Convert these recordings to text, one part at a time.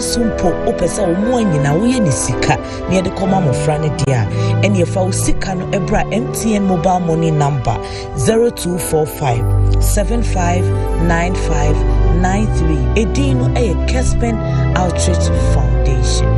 sumpo opesa omo anyina wo ye ni sika na ye de koma mofra ne dia ene ye fa wo sika no ebra MTN mobile money number 0245 759593 edino e Kessben Outreach Foundation.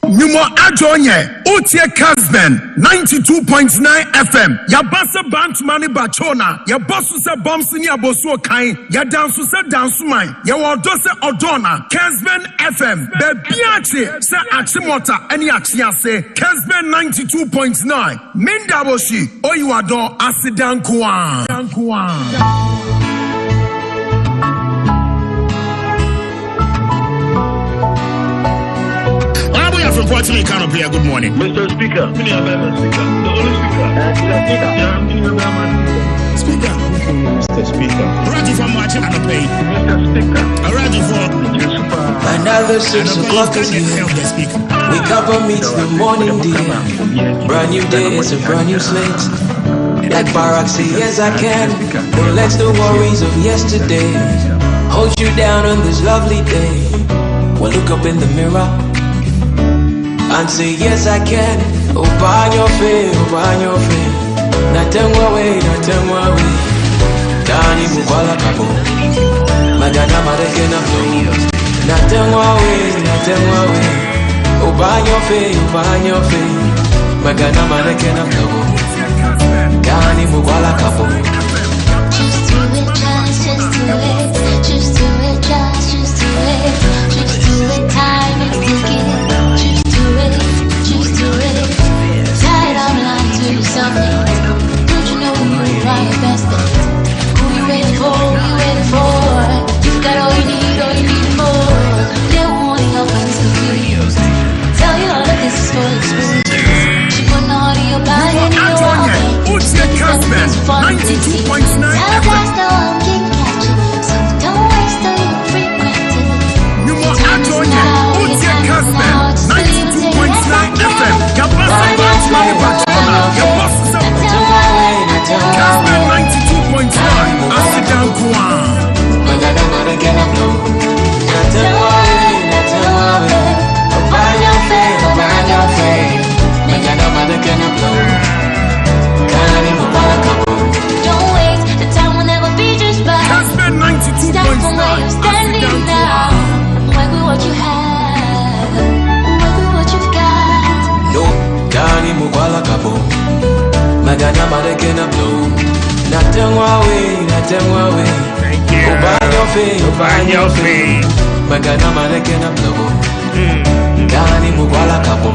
Numo Ajonye, Otie Kessben, 92.9 FM. Ya basa bant mani bachona. Ya basu se bomsini ya bosu kain. Ya dansu se dansu mai. Ya wadose odona. Kessben FM. Bebiache se achimota eni achiase. Kessben 92.9. Mindaboshi. Oyiwado asidankwa. From Portugal, Canopy, good morning. Mr. Speaker, the only speaker. Speaker. Mr. Speaker. Ready for marching and pay. Mr. Speaker. Ready for another 6 o'clock is here. Wake up and meet the morning dew. Brand new day, it's a brand new slate. Like Barack say, yes I can. Don't let the worries of yesterday hold you down on this lovely day. Well, look up in the mirror and say, yes I can. Open your face, open your face. Natemwa way. Dani Mukwala Kabo. Magana Marekena Flow. Natemwa way. Open your face. Magana Marekena Flow. Dani Mukwala Kabo. Just do it, just do it. Just do it, just do it. Just do it, time is ticking. Just do it. Tired of lying to yourself. Don't you know you are your best bet? Who you waiting for? You got all you need more. They won't want to help when it's confused. Tell you all of this is for experience. She put on your body and your wallet. It's Kessben 92.9 FM. So don't waste all your frequency. Numo Ajonye, It's Kessben 92.9 FM. Ya basa bant mani bachona. Ya basa se Kessben 92.9 asidankwa. Magana Marekena Flow. Natemwa way. Open your face. Magana Marekena Flow. Dani Mukwala Kabo. Don't waste, the time will never be just right. Kessben 92.9 Stand from where you're standing now. Work with what you have. Work with what you've got. No, Dani Mukwala Kabo. Magana Marekena Flow. Natemwa way. thank you. Open your face. Magana Marekena Flow. Dani Mukwala Kabo.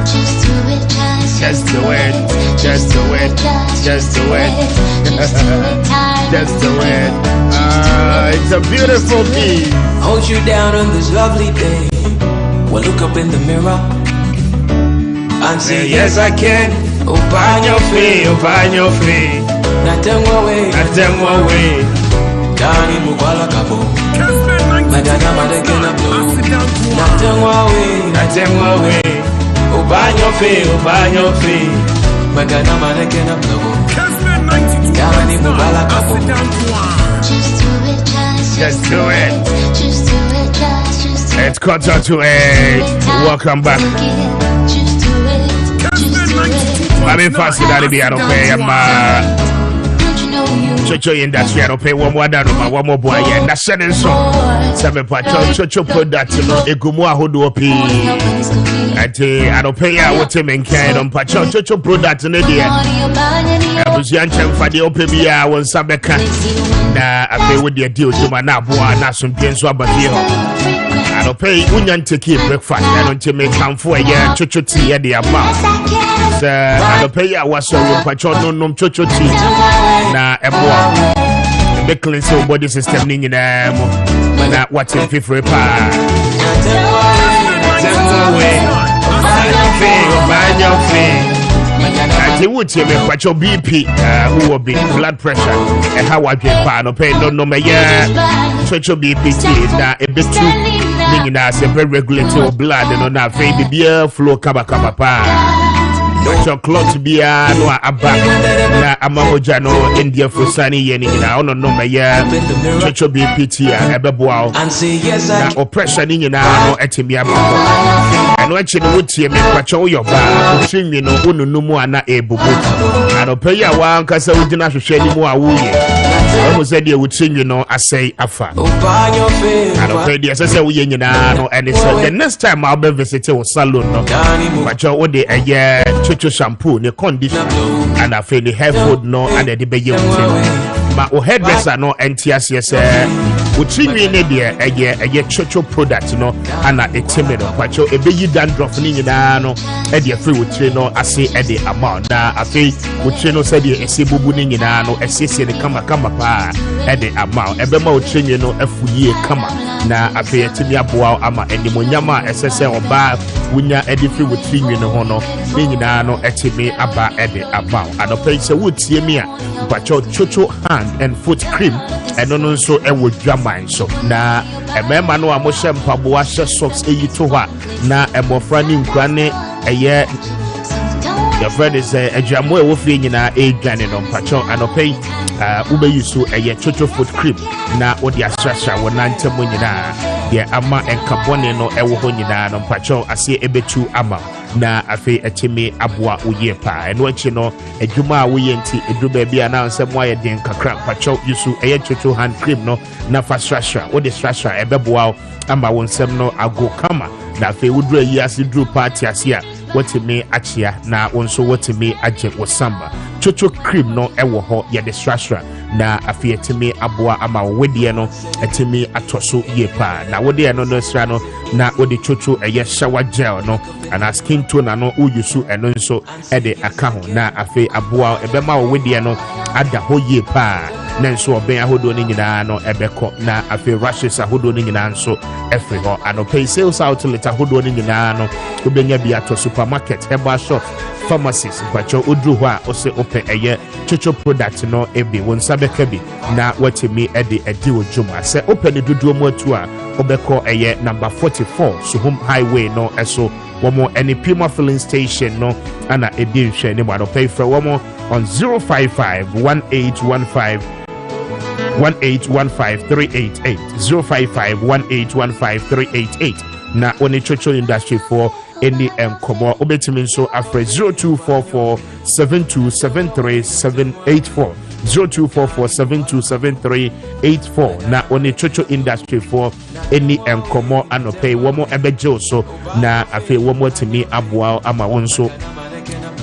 Just do it, Just do it. Just do it. Time Just do it. It's a beautiful piece. Hold you down on this lovely day. Well, look up in the mirror and say, yes I can. Open your face. Natemwa way. Dani Mukwala Kabo. Magana Marekena Flow. Natemwa way. Open your face. Magana Marekena Flow. Dani Mukwala Kabo. Just do it, Just do it. Just do it, just do it. It's 7:45. Welcome back. Just do it. I'm in fast that I don't pay. Don't you know you Chocho industry, I don't pay one more boy, and that's setting so. Seven Chocho product, a Gumwa Hodopi. I don't pay out what him and carry on Chocho product in the day. I was young for the OPBA when Sabeka. Now I pay with the deal to my Nabua, not some games over here. I don't pay union to keep breakfast. I don't make come for a year chocho tea at the amount. I don't pay I was so patrol no chocho tea. Na eboa. The clean so body system in them. Na what's in fifth repair. They would tell me what your BP who will be blood pressure and how I get pan or pay no me chocho BP na a bit too meaning as a very regulated blood and on that baby beer flow kaba pa Your cloth be no aba na amamoja no India for sunny yen ono no me ya chocho BPT ebeboa na oppression ni na no etimi ababo eno echi no wotie me kwacho yo ba otwinwi no onunumu ana ebubu ano peya wa nkasa wugina hwehwe ni mu awuye omo se de wotwinwi no asai afa ano pe de sese wuye nyina no and the next time I'll be visiting salon no kwacho wo de eye chocho shampoo ne conditioner and I feel the hair food no and the be ye ma o hairdresser no entiase se utrinwi ne de eye chocho product no ana etime no kwacho ebeyi dandruff ni nyina no e de free utri no ase e de amount na afi utri no se de ese bubu ni nyina no esese ne kama pa e de amount ebe ma utrinwi no afuye kama na afi etimi aboa ama enimonyama esese oba wunya e de free utrinwi no ho no ni nyina no etimi aba e de amount anope se wutie mi a kwacho chocho hand and foot cream eno no nso e wo dwaman so na emema no amoshe mpabo ahye socks eyito ho na emofra ni nkura ne eye your friend is adwamo e wo fie nyina edwane no mpacho anope ube yusu eye chocho foot cream na odi asrasra wona ntemo nyina ye ama enkabone no ewo ho nyina no mpacho ase ebetu ama na afi etimi aboa uye pa eno achi no adwuma a woye nti eduba bia na nsem wa ye den kakra pacho yusu eye chocho hand cream no na fasrasra wo de srasra ebeboa ama wonsem no ago kama na afi wudru ayi ase dru party ase a wotimi achia na wonso wotimi aje wosamba chocho cream no ewo ho ye de srasra na afi etimi aboa ama wedie no etimi atoso ye pa na wode no no sra no na wode chocho eye shower gel no ana skin toner no uyusu eno nso ede aka ho na afi aboa ebema wedie no ada ho ye pa na nso oben ahodo ni nyina no ebeko na afi rashes ahodo ni nyina nso efri ho anope sales outlet ahodo ni nyina no obenya bi ato supermarket herbal shop pharmacies kwacho odru ho a ose ope eye chocho product no ebi wonsa beka bi na watimi ede edi odwuma se open duduo mu atu a obeko eye number 44 Suhum Highway no eso womo any Puma filling station no ana edi nhwe ni mo pay for womo on 055 1815 388 055 1815 388 na oni chocho industry for any enkomo obetimi nso afre 0244 7273784 0244727384 na oni chocho industry for any enkomo anope womo ebeje so na afi womo timi aboa ama wonso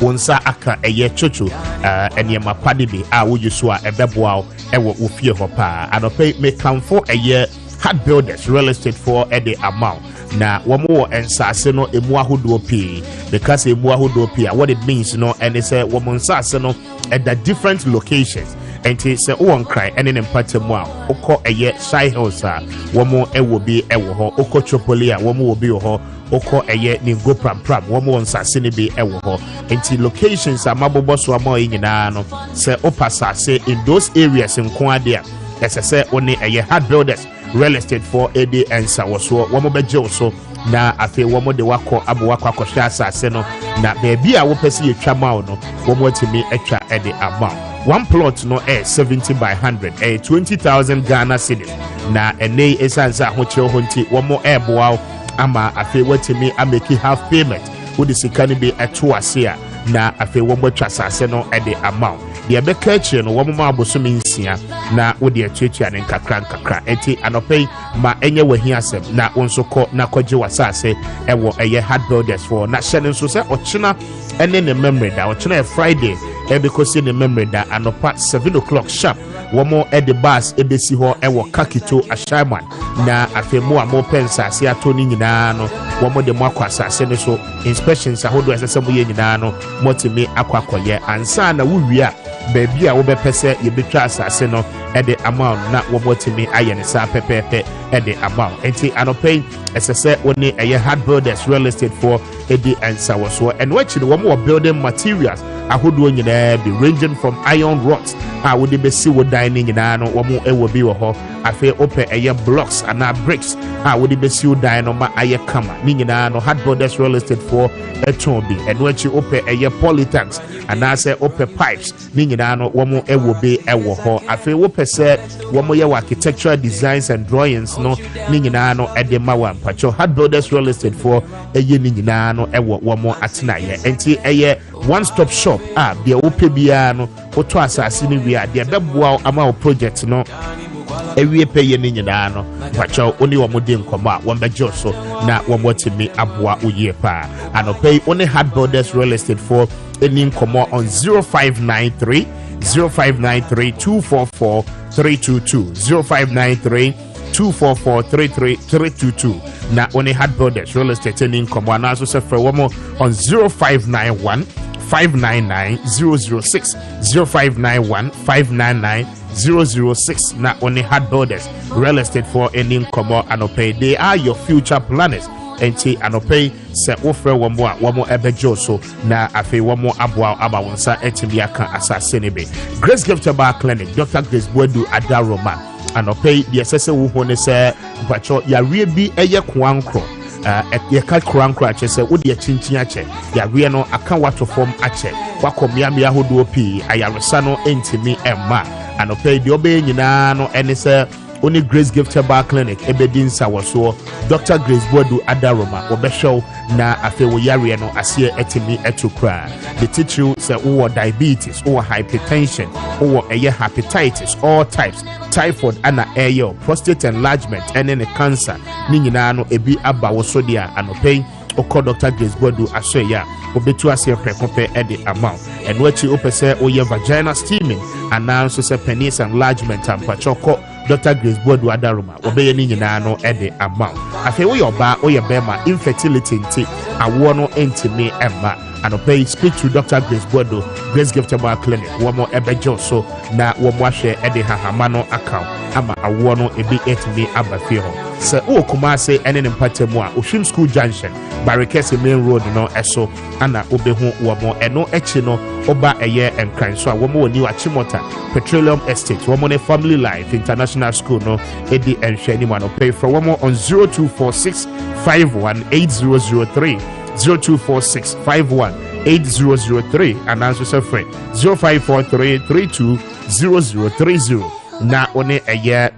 wonsa aka eye chocho eniema padibi a woyuso a ebeboa ewo ofie ho pa anope me kamfo eye hard builders real estate for any amount na womo ensase no emu ahodo pii because emu ahodo pii what it means no and they say womo ensase no at the different locations and they say won cry and in empatemu a okọ eye shy hills a womo ewo bi ewo ho okọ chopoli a womo obi ho okọ eye ni go pram womo ensase ne bi ewo ho enti locations amabobo so ama nyina no say opasase in those areas nko ade a esese oni eye hard builders real estate for AD and Sawaso womo beje so na afi womo de wako abo wako akohwe asase no na beebi a wo pese yetwa mawo no womo timi etwa ede amount one plot no 70 by 100 20,000 Ghana cedis na ene esansa ahoche ho nti womo eboa ama afi watimi ameki half payment wodi sikani be eto ase a na afi womo twa asase no ede amount de beka achire no womo ma abosomi nsia na wodi atuatua ne nkakra enti anopei ma enye wahi asem na wonso kọ na kọje wasase ewo eye hard builders for na hyene nso se ochina ene ne memory da ochina Friday because ne memory da anopa 7 o'clock sharp womo ede bus ebesi ho ewo kakito ashaiman na afemu amo pensa ase atoni nyina no womo de makwa asase ne so inspections ahodo esesemu ye nyina no motimi akwakoye ansa na wuwia baby a wobepese ye betwa asase no ede amount na wobotimi ayene sa pepepe ede amount enti anopay esese woni eye hard builders real estate for edi ansa woso and watching womo building materials ahodo nyina be ranging from iron rods a wodi besi wo dining nyina no womo ewo bi wo ho afi open eye blocks and bricks a wodi besi wo dine no ma aye kama ni nyina no Hard Brothers Real Estate for eton bi eno achi ope eye polytanks anase ope pipes ni nyina no womo ewo be ewo ho afi wope se womo ye architectural designs and drawings no ni nyina no ede ma wa mpacho Hard Brothers Real Estate for eye ni nyina no ewo womo atena ye enti eye one stop shop de ope bia no oto asase ni wi ade beboa ama o project no ewie peye ni nyina no mpacho oni womo de nkomo a wombejo so na womo timi aboa oye pa anopay oni Hard Brothers Real Estate for any nkomo on 0593 244 322 0593 244 322 na oni Hard Brothers Real Estate any nkomo na so se frɛ womo on 0591 599 006 0591 599 006 na only Hard Brothers Real Estate for any nkomo anopay. They are your future planners. Enti anopay se offer wamo ebejo so na afi wamo aboa aba wonsa etimi aka asase ne be. Grace Gift Bar Clinic Dr. Grace Bodu Adaroma anopay the assessor wo ne se bacho ya wie bi eye kwankro ye ka krankro ache se wo de chinchin ache ya wie no aka wato form ache wakomia mia hodo pi ayaresa no entimi emma anopay de obe nyina no ene se only Grace Gift Bar Clinic ebedin sawoso Dr. Grace Bodu Adaroma obeshow na afe wo yare no ase etimi etokra the teacher say wo diabetes or hypertension or hepatitis all types typhoid ana ayo prostate enlargement and any cancer ni nyina no ebi aba wo so dia anopay oko Dr. Grace Bodu asoya obetu ase prekope e the amount and what you opese oye vagina steaming and so say penis enlargement and pachoko Dr. Grace Bodu Adaroma obeye ni nyina no e the amount afi wo yoba oye bema infertility nti awo no entimi emma anopay speak to Dr. Grace Bodu Grace Gift Bar Clinic womo ebejo so na womo ahwe e the hahama no account ama awo no ebi etimi abafi ho se o Kumase ene ne mpatemu a Oshim School Junction Barricades Main Road no eso ana obehu womo eno echi no oba eye enkran so a womo woni Achimota Petroleum Estate womo ne Family Life International School no edi enhwani ma no pay for womo on 0246 518003 0246 518003 and answer say friend 0543 320030 na one eye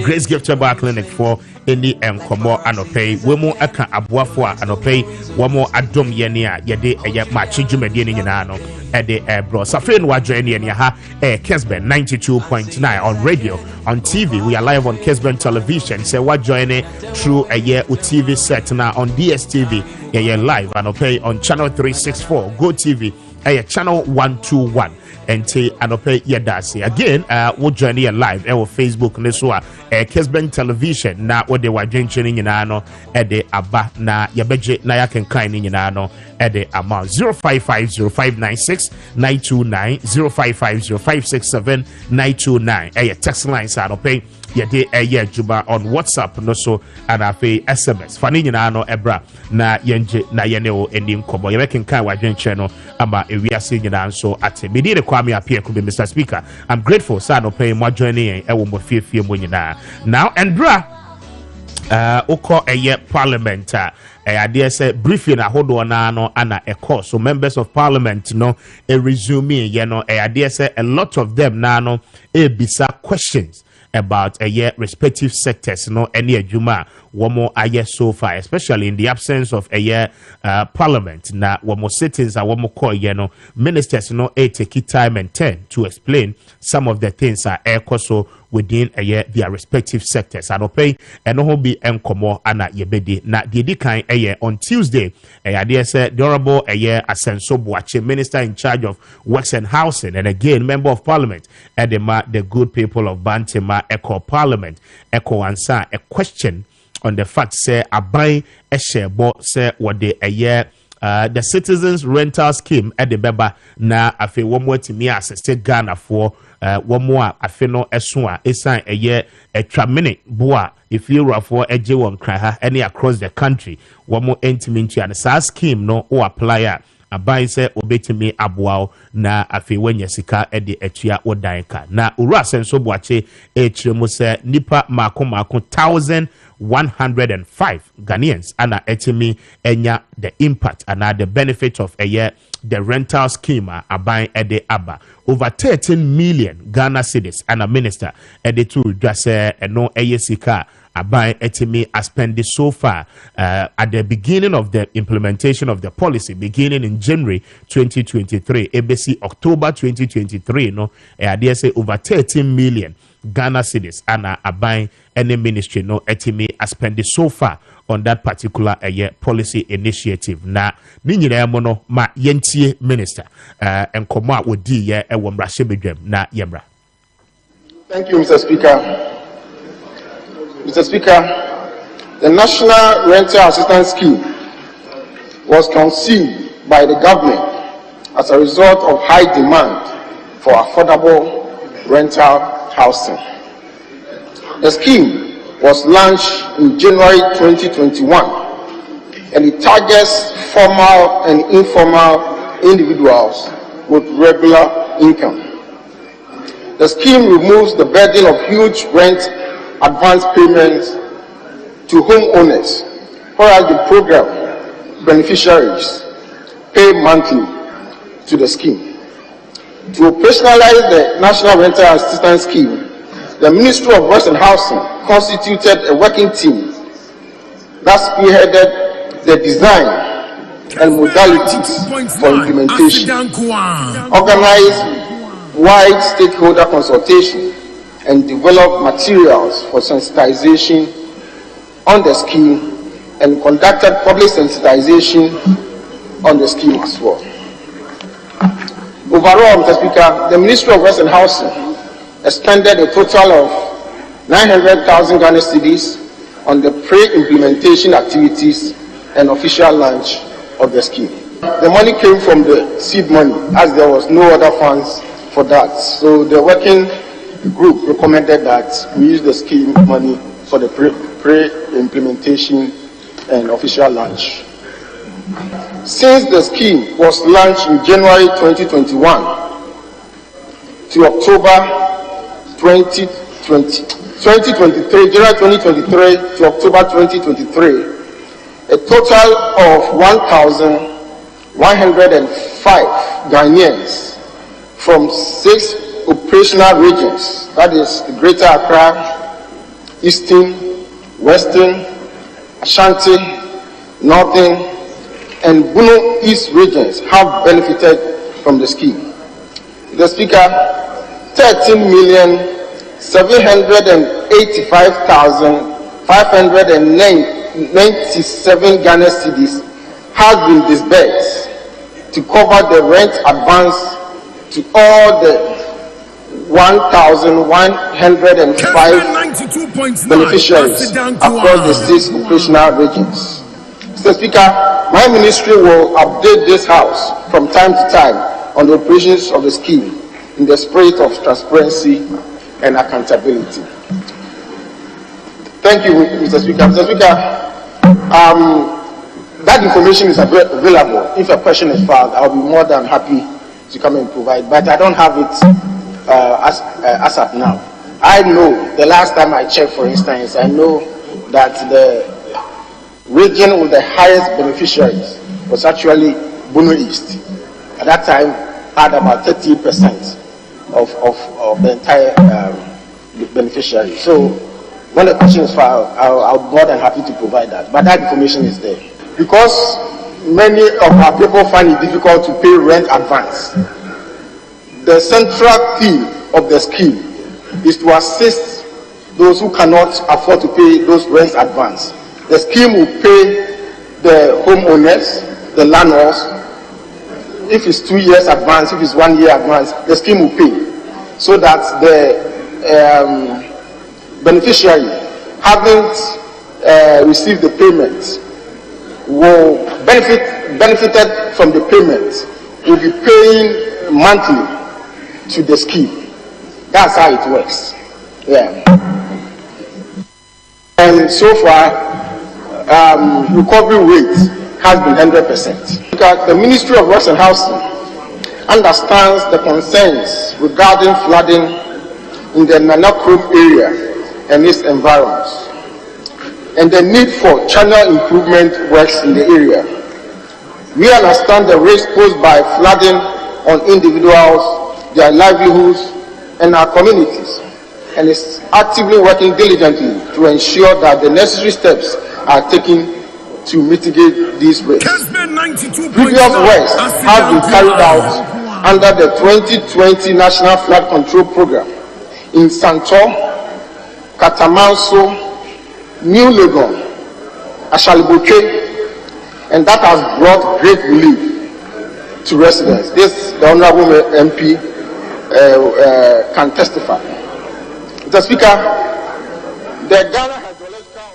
Grace Gift Bar Clinic for any enkomo anopay wemo aka aboafo a anopay wamo adom yene a yede Maakye dwumade ni nyina no ede bro safre no join ne ha Kessben 92.9 on radio on TV. We are live on Kessben television. Say what join it through TV set now on DSTV live anopay on channel 364 Go TV channel 121 and anopay yedasi again we'll join here live on Facebook neswa Kessben television na what they were drinking in ano ede aba na yabeje na yaken kind in ano ede amount 0550596929 0550567929 text lines anopay yede juba on WhatsApp no so and afi SMS fani nyina no ebra na yenje na yene o enim kobo yebeken kan wadwen channel ama ewiase nyina so ate me dey Kwame Appiah Kubi Mr. Speaker. I'm grateful sir no pay mo joining e mo fiefie mo nyina now andra oko parliament ade say briefing ahodo na no ana course so members of parliament no resume ade say a lot of them na no bisa questions about respective sectors no any adwuma womo aye so far, especially in the absence of parliament na womo sittings and womo call ministers no take time and turn to explain some of the things are so within their respective sectors and pay and no be enkomo ana yebedi na di kan on Tuesday the honorable Asenso Boakye, minister in charge of works and housing and again member of parliament Edema the good people of Bantima echo parliament echo answer a question on the fact say abai eshebo say what the the citizens rental scheme at the beba na afi womo timi assist Ghana for womo afi no eso a esan tramini boa if you are for won kra ha any across the country womo entimi ntu and sa scheme no o apply aban se obetimi aboa na afi wanya sika e de atua wodan ka na owura senso boache e kiremu se nipa mako 1105 Ghanaians ana etimi enya the impact and the benefit of a year the rental scheme aban ede aba over 13 million Ghana cedis and a minister ede to dwase eno eye sika aban etimi spend so far at the beginning of the implementation of the policy beginning in January 2023 ABC October 2023 no I dare say over 13 million Ghana cedis and aban any ministry no etimi spend so far on that particular policy initiative na ni nyina mo no ma yentie minister enkomo a wodi ye e wo mrahye bedwam na yemra. Thank you, Mr. Speaker. Mr. Speaker, the National Rental Assistance Scheme was conceived by the government as a result of high demand for affordable rental housing. The scheme was launched in January 2021 and it targets formal and informal individuals with regular income. The scheme removes the burden of huge rent advance payments to homeowners, whereas the program beneficiaries pay monthly to the scheme. To operationalize the National Rental Assistance Scheme, the Ministry of Works and Housing constituted a working team that spearheaded the design and modalities for implementation, organized wide stakeholder consultation, and developed materials for sensitization on the scheme and conducted public sensitization on the scheme as well. Overall, Mr. Speaker, the Ministry of Works and Housing expended a total of 900,000 Ghana cedis on the pre-implementation activities and official launch of the scheme. The money came from the seed money, as there was no other funds for that. So the working group recommended that we use the scheme money for the pre-implementation and official launch. Since the scheme was launched in January 2021 to October 2023, January 2023 to October 2023, a total of 1,105 Ghanaians from 6 operational regions, that is the Greater Accra, Eastern, Western, Ashanti, Northern, and Bono East regions have benefited from the scheme. The Speaker, 13,785,597 Ghana cedis has been disbursed to cover the rent advance to all the 1,105 beneficiaries across the 6 operational regions. Mr. Speaker, my ministry will update this House from time to time on the operations of the scheme in the spirit of transparency and accountability. Thank you, Mr. Speaker. Mr. Speaker, that information is available. If a question is filed, I'll be more than happy to come and provide, but I don't have it as of now. I know the last time I checked, for instance, I know that the region with the highest beneficiaries was actually Bono East. At that time, had about 30% of the entire beneficiaries. So when the question is filed, I'll be more than happy to provide that. But that information is there. Because many of our people find it difficult to pay rent advance, the central theme of the scheme is to assist those who cannot afford to pay those rent advance. The scheme will pay the homeowners, the landlords. If it's 2 years advance, if it's 1 year advance, the scheme will pay, so that the beneficiary haven't received the payment will benefited from the payment will be paying monthly to the scheme. That's how it works. Yeah. And so far, recovery rate has been 100%. Because the Ministry of Works and Housing understands the concerns regarding flooding in the Nanakrom area and its environs, and the need for channel improvement works in the area. We understand the risk posed by flooding on individuals, their livelihoods, and our communities, and is actively working diligently to ensure that the necessary steps are taken to mitigate these risks. Previous works have been carried out under the 2020 National Flood Control Program in Santor, Katamanso, New Legon, Ashaliboke, and that has brought great relief to residents. This, the Honorable MP can testify. Mr. Speaker, the Ghana Hydrological...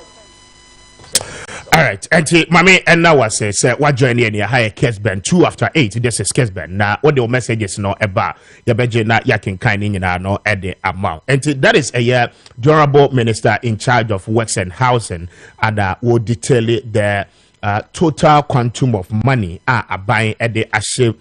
All right, and Mami, and now I say, what join in your higher Kessben 2 after 8. This is Kessben. Now, what the messages no about your budget, not yakin kind in no at the amount. And that is a durable minister in charge of works and housing, and will detail the total quantum of money buying at the aship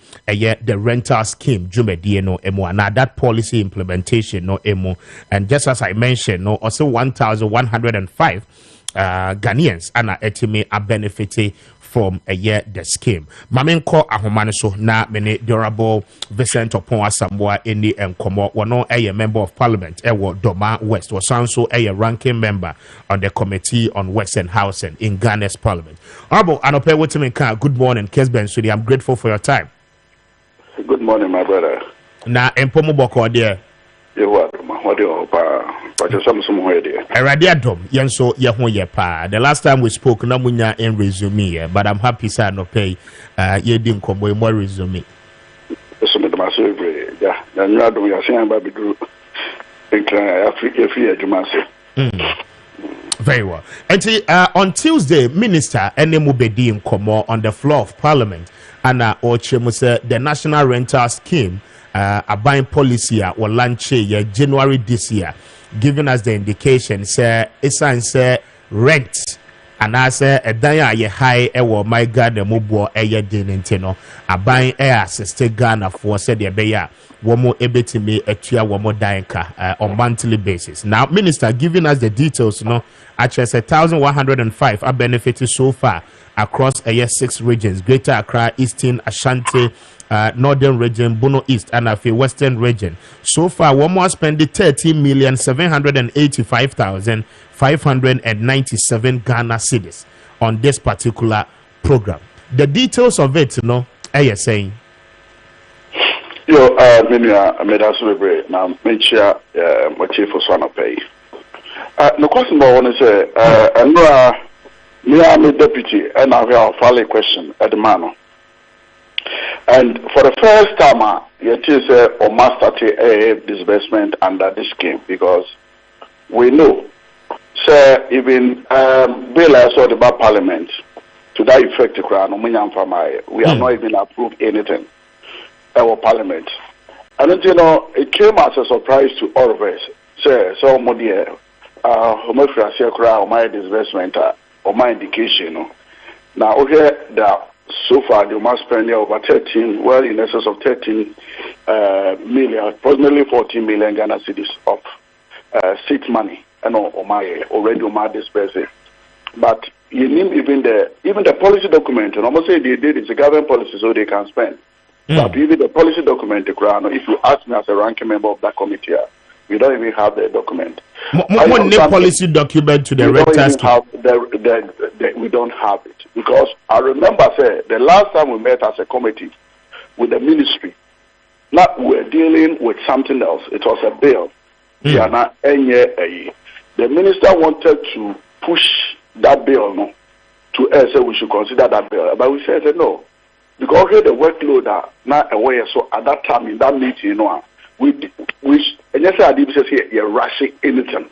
the rental scheme Jumedi no emo. Now that policy implementation no emo, and just as I mentioned, no also 1,105 Ghanaians and etime are benefiting from the scheme. Mamenko ahomane so na many durable Vincent Opon Asamoah any enkomo wono a member of parliament Doma West was also a ranking member on the committee on works and housing in Ghana's parliament. Honorable Anope Wotimenka, good morning, Kessben Sudi. I'm grateful for your time. Good morning, my brother. Na empomo boko there. You what Yenso Yepa. The last time we spoke, Namunya in resume, but I'm happy sir no pay ye didn't come with more resume. Yeah, then you are doing your same baby group. Very well. And on Tuesday, Minister Enemu Bedi in Komo on the floor of Parliament, and Ochemuse, the National Rental Scheme. A buying policy or launch January this year, giving us the indication say it's rent and I say a daya ye high my God the mubo a dinintino a buying air assisted Ghana for said the beya one more able to me a tia one more dying car on monthly basis. Now, Minister giving us the details, actually 1,105 are benefited so far across 6 regions: Greater Accra, Eastern Ashanti, Northern region, Bono East, and Afi Western region. So far, one more spending 30,785,597 Ghana cedis on this particular program. The details of it, are you saying? Yo, Medasubre, now, make sure what chief was one pay. No question, but I want to say, I'm a deputy, and I have a follow question at the man. And for the first time, it is a master disbursement under this scheme because we know, sir, even bill I saw about Parliament to that effect, we have not even approved anything. Our Parliament, and it came as a surprise to all of us. Sir, so my disbursement or my indication. Now, okay, that. So far, they must spend over 13, well, in excess of 13 million, approximately 14 million Ghana cedis of seat money, and already on my dispersing. But you need even the policy document, and almost say they did it's a government policy, so they can spend. But even the policy document, if you ask me as a ranking member of that committee, we don't even have the document. Policy document to the rental scheme. We don't have it because I remember the last time we met as a committee with the ministry, we were dealing with something else. It was a bill. The minister wanted to push that bill to us, so we should consider that bill, but we said no because the workload not aware. So at that time in that meeting, and yes, I did say you're rushing anything.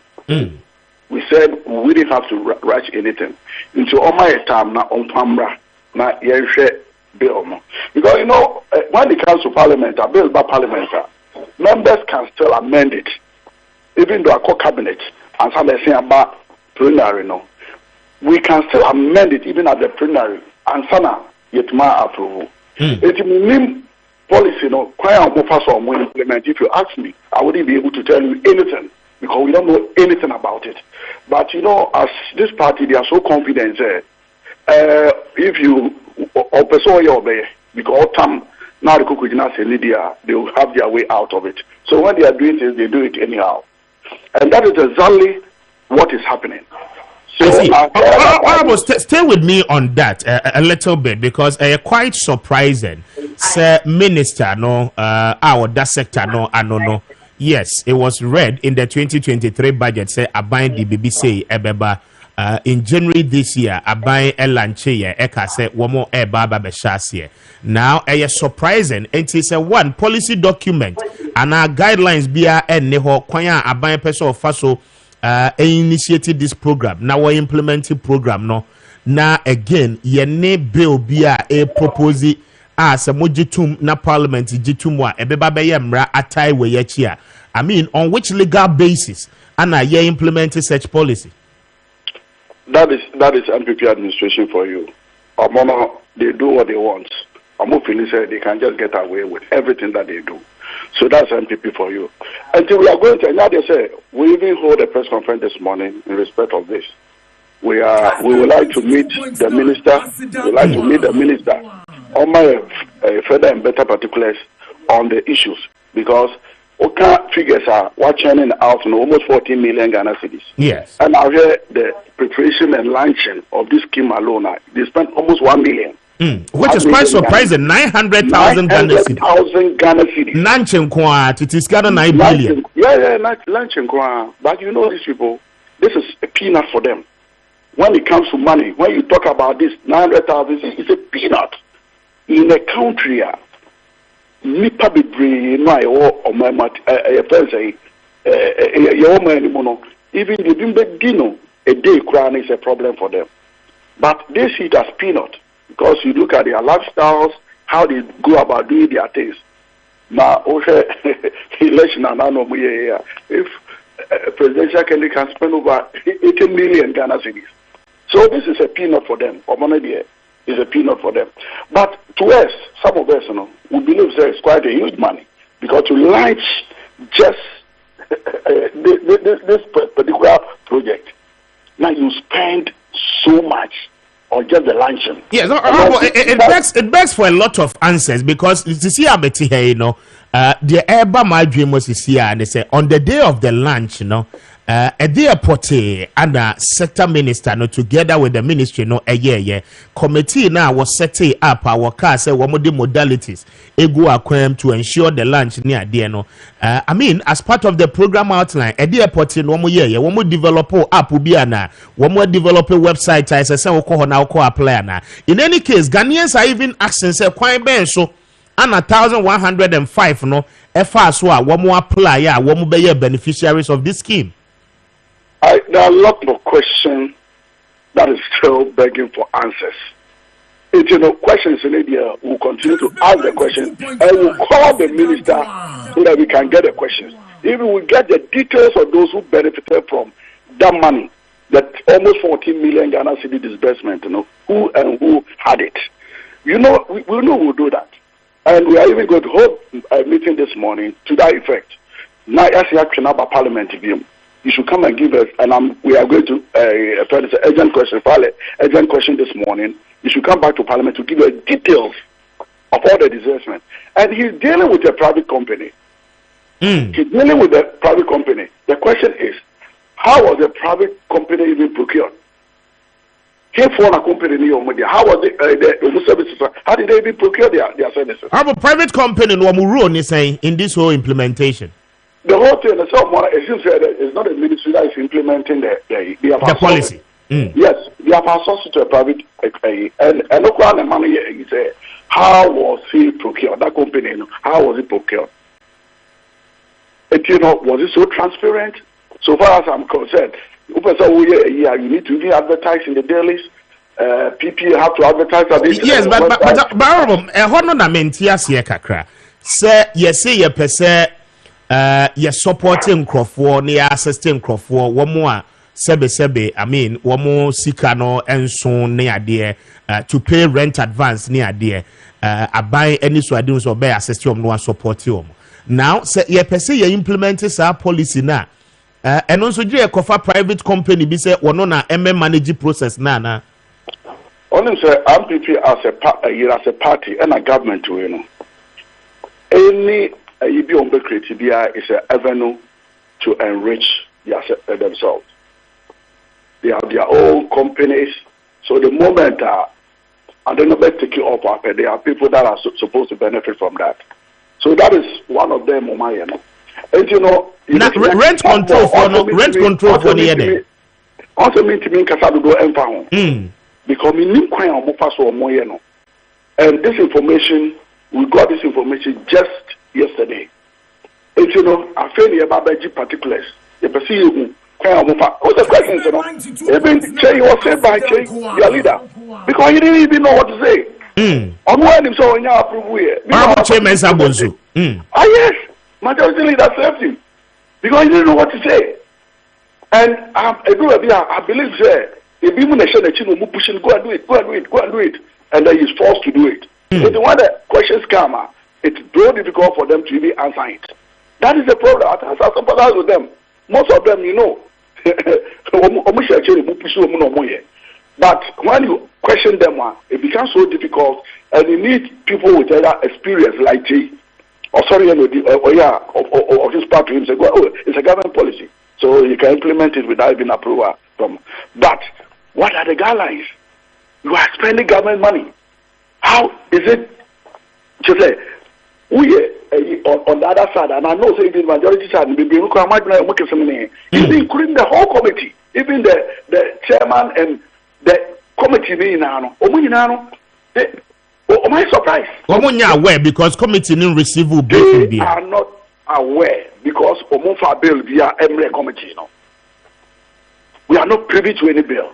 We said we didn't have to rush anything. Into all my time now on Pambra, now bill. Because when it comes to Parliament, a bill by Parliament, members can still amend it, even though I call cabinet and some say about plenary. We can still amend it even at the plenary and sana yetuma approve. It mean policy no quite implement. If you ask me, I wouldn't be able to tell you anything because we don't know anything about it. But as this party, they are so confident. If you because now the Kukujina Lydia, they will have their way out of it. So when they are doing this, they do it anyhow, and that is exactly what is happening. So stay with me on that a little bit because quite surprising. Sir Minister, no, that sector, no, I don't know. Yes, it was read in the 2023 budget. Say, Abain the BBC, Ebeba. In January this year, Abain Elanche, Eka say, Womo Ebaba Beshasye. Now, surprising. It is a one policy document and our guidelines be and neho kwanya Abain Peso Faso. Initiated this program. Now we implementing program no. Now again, ye bill be a propose as a mojitum na parliament jitumwa ebeba be mra atai we yechia. I mean, on which legal basis and ye implementing such policy? That is MPP administration for you. They do what they want. Amofili said they can just get away with everything that they do. So that's MPP for you. Until we are going to, now they say, we even hold a press conference this morning in respect of this. We would like to meet the minister. We would like to meet the minister on my further and better particulars on the issues because figures are churning out almost 14 million Ghana cedis. Yes. And I hear the preparation and launching of this scheme alone, they spent almost 1 million. Which is quite surprising. 900,000 Ghana cedis. Launching kwa, it is Ghana 9 billion. Yeah, launching kwa. But you know these people, this is a peanut for them. When it comes to money, when you talk about this 900,000, it's a peanut. In a country, nipa bebre no ayo o mama even the bimbe dino a day crown is a problem for them. But they see it as peanut. Because you look at their lifestyles, how they go about doing their things. Now, election and if presidential candidate can spend over 80 million Ghana cedis. So this is a peanut for them. Is a peanut for them. But to us, some of us, we believe there is quite a huge money because to launch just this particular project, now you spend so much. Or just the luncheon. Yes, it begs for a lot of answers because you see, Abeti here, the Eba my dream was here, and they say on the day of the lunch, a day porte and a sector minister, together with the ministry, committee now was setting up our car, say one of the modalities, ego aquam to ensure the lunch near the I mean, as part of the program outline, a day porte no more year, one more developer app will be ana, one more developer website, I say, now apply na. In any case, Ghanaians are even asking, say, quite ben so. And 1,105 FR one more apply, one more be beneficiaries of this scheme. There are a lot of questions that is still begging for answers. Questions in India will continue to ask the questions and we'll call the minister so that we can get the questions. Even we get the details of those who benefited from that money, that almost 14 million Ghana cedi disbursement, who had it. We know we'll do that. And we are even going to hold a meeting this morning to that effect. Now, as you action about Parliament, you should come and give us, and we are going to urgent question this morning. You should come back to Parliament to give us details of all the disbursement. And he's dealing with a private company. He's dealing with a private company. The question is, how was the private company even procured? How was the services? How did they even procure their services? How about private company in this whole implementation? The whole thing, it seems that it's not a ministry that is implementing the policy. Yes, they have outsourced to a private and look around the money is how was he procured? That company, how was it procured? Was it so transparent? So far as I'm concerned, you need to even advertise in the dailies. PP have to advertise at this. Yes, but say yes, say you supporting Crawford, near assisting Crawford, one more sebe I mean womo sika no enso ne ade to pay rent advance ne ade aban any so ade so be assist you no support you now say ye pese ye implement sa policy na and also je kofa private company bi say wono na manage process na only say MPP as a party and a government you know any you be on creativity is a avenue to enrich themselves. They have their own companies, so the moment I don't know about taking up, there are people that are supposed to benefit from that. So that is one of them, and you know, rent control for the other. Also mean to me, Kasadu do empower. Because we need quite a pass or more, and this information, we got this information just yesterday. And you know, I feel about Babaji particulars. The person all the questions, you know, even Che was said by Che, your leader, because he didn't even know what to say. I'm waiting so when you approve here. Yes, majority leader served him because he didn't know what to say. And I believe that if people nation the children who pushing, go and do it, and then he's forced to do it. If the one that questions come, it's very difficult for them to even answer it. That is the problem. I sympathize with them. Most of them, you know, but when you question them, it becomes so difficult, and you need people with other experience like T. Or this part to him say, oh, it's a government policy, so you can implement it without being approval from. But what are the guidelines? You are spending government money. How is it? Just say we on the other side, and I know say the majority side, including the whole committee, even the chairman and the committee. Am I surprised? Aware because committee didn't receive a bill. They are not aware because Omofa bill via Emre committee. No, we are not privy to any bill.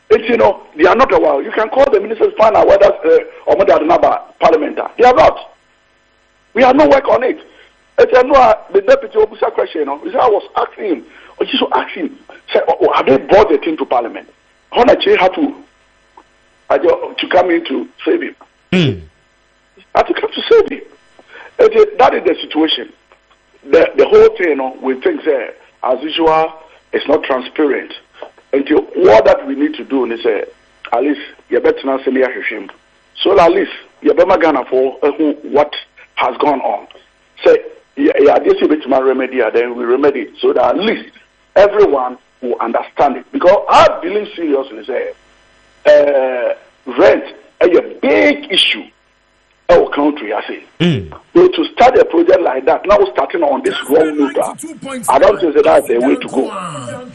It's, you know, they are not aware. You can call the ministers, find out whether parliament. They are not. We have no work on it. It's the deputy officer question. You know, I was asking him. Just asking, say, have they brought the thing to parliament? Honache had to come in to save him. Had to come to save him. That is the situation. The whole thing, you know, we think as usual, it's not transparent. Until what that we need to do is at least you better not send him. So at least you better gonna for what has gone on. Say this will be to my remedy, then we remedy it so that at least everyone will understand it. Because I believe seriously rent is a big issue in our country, I say. So to start a project like that, now starting on this wrong note, I don't think that's a way to go.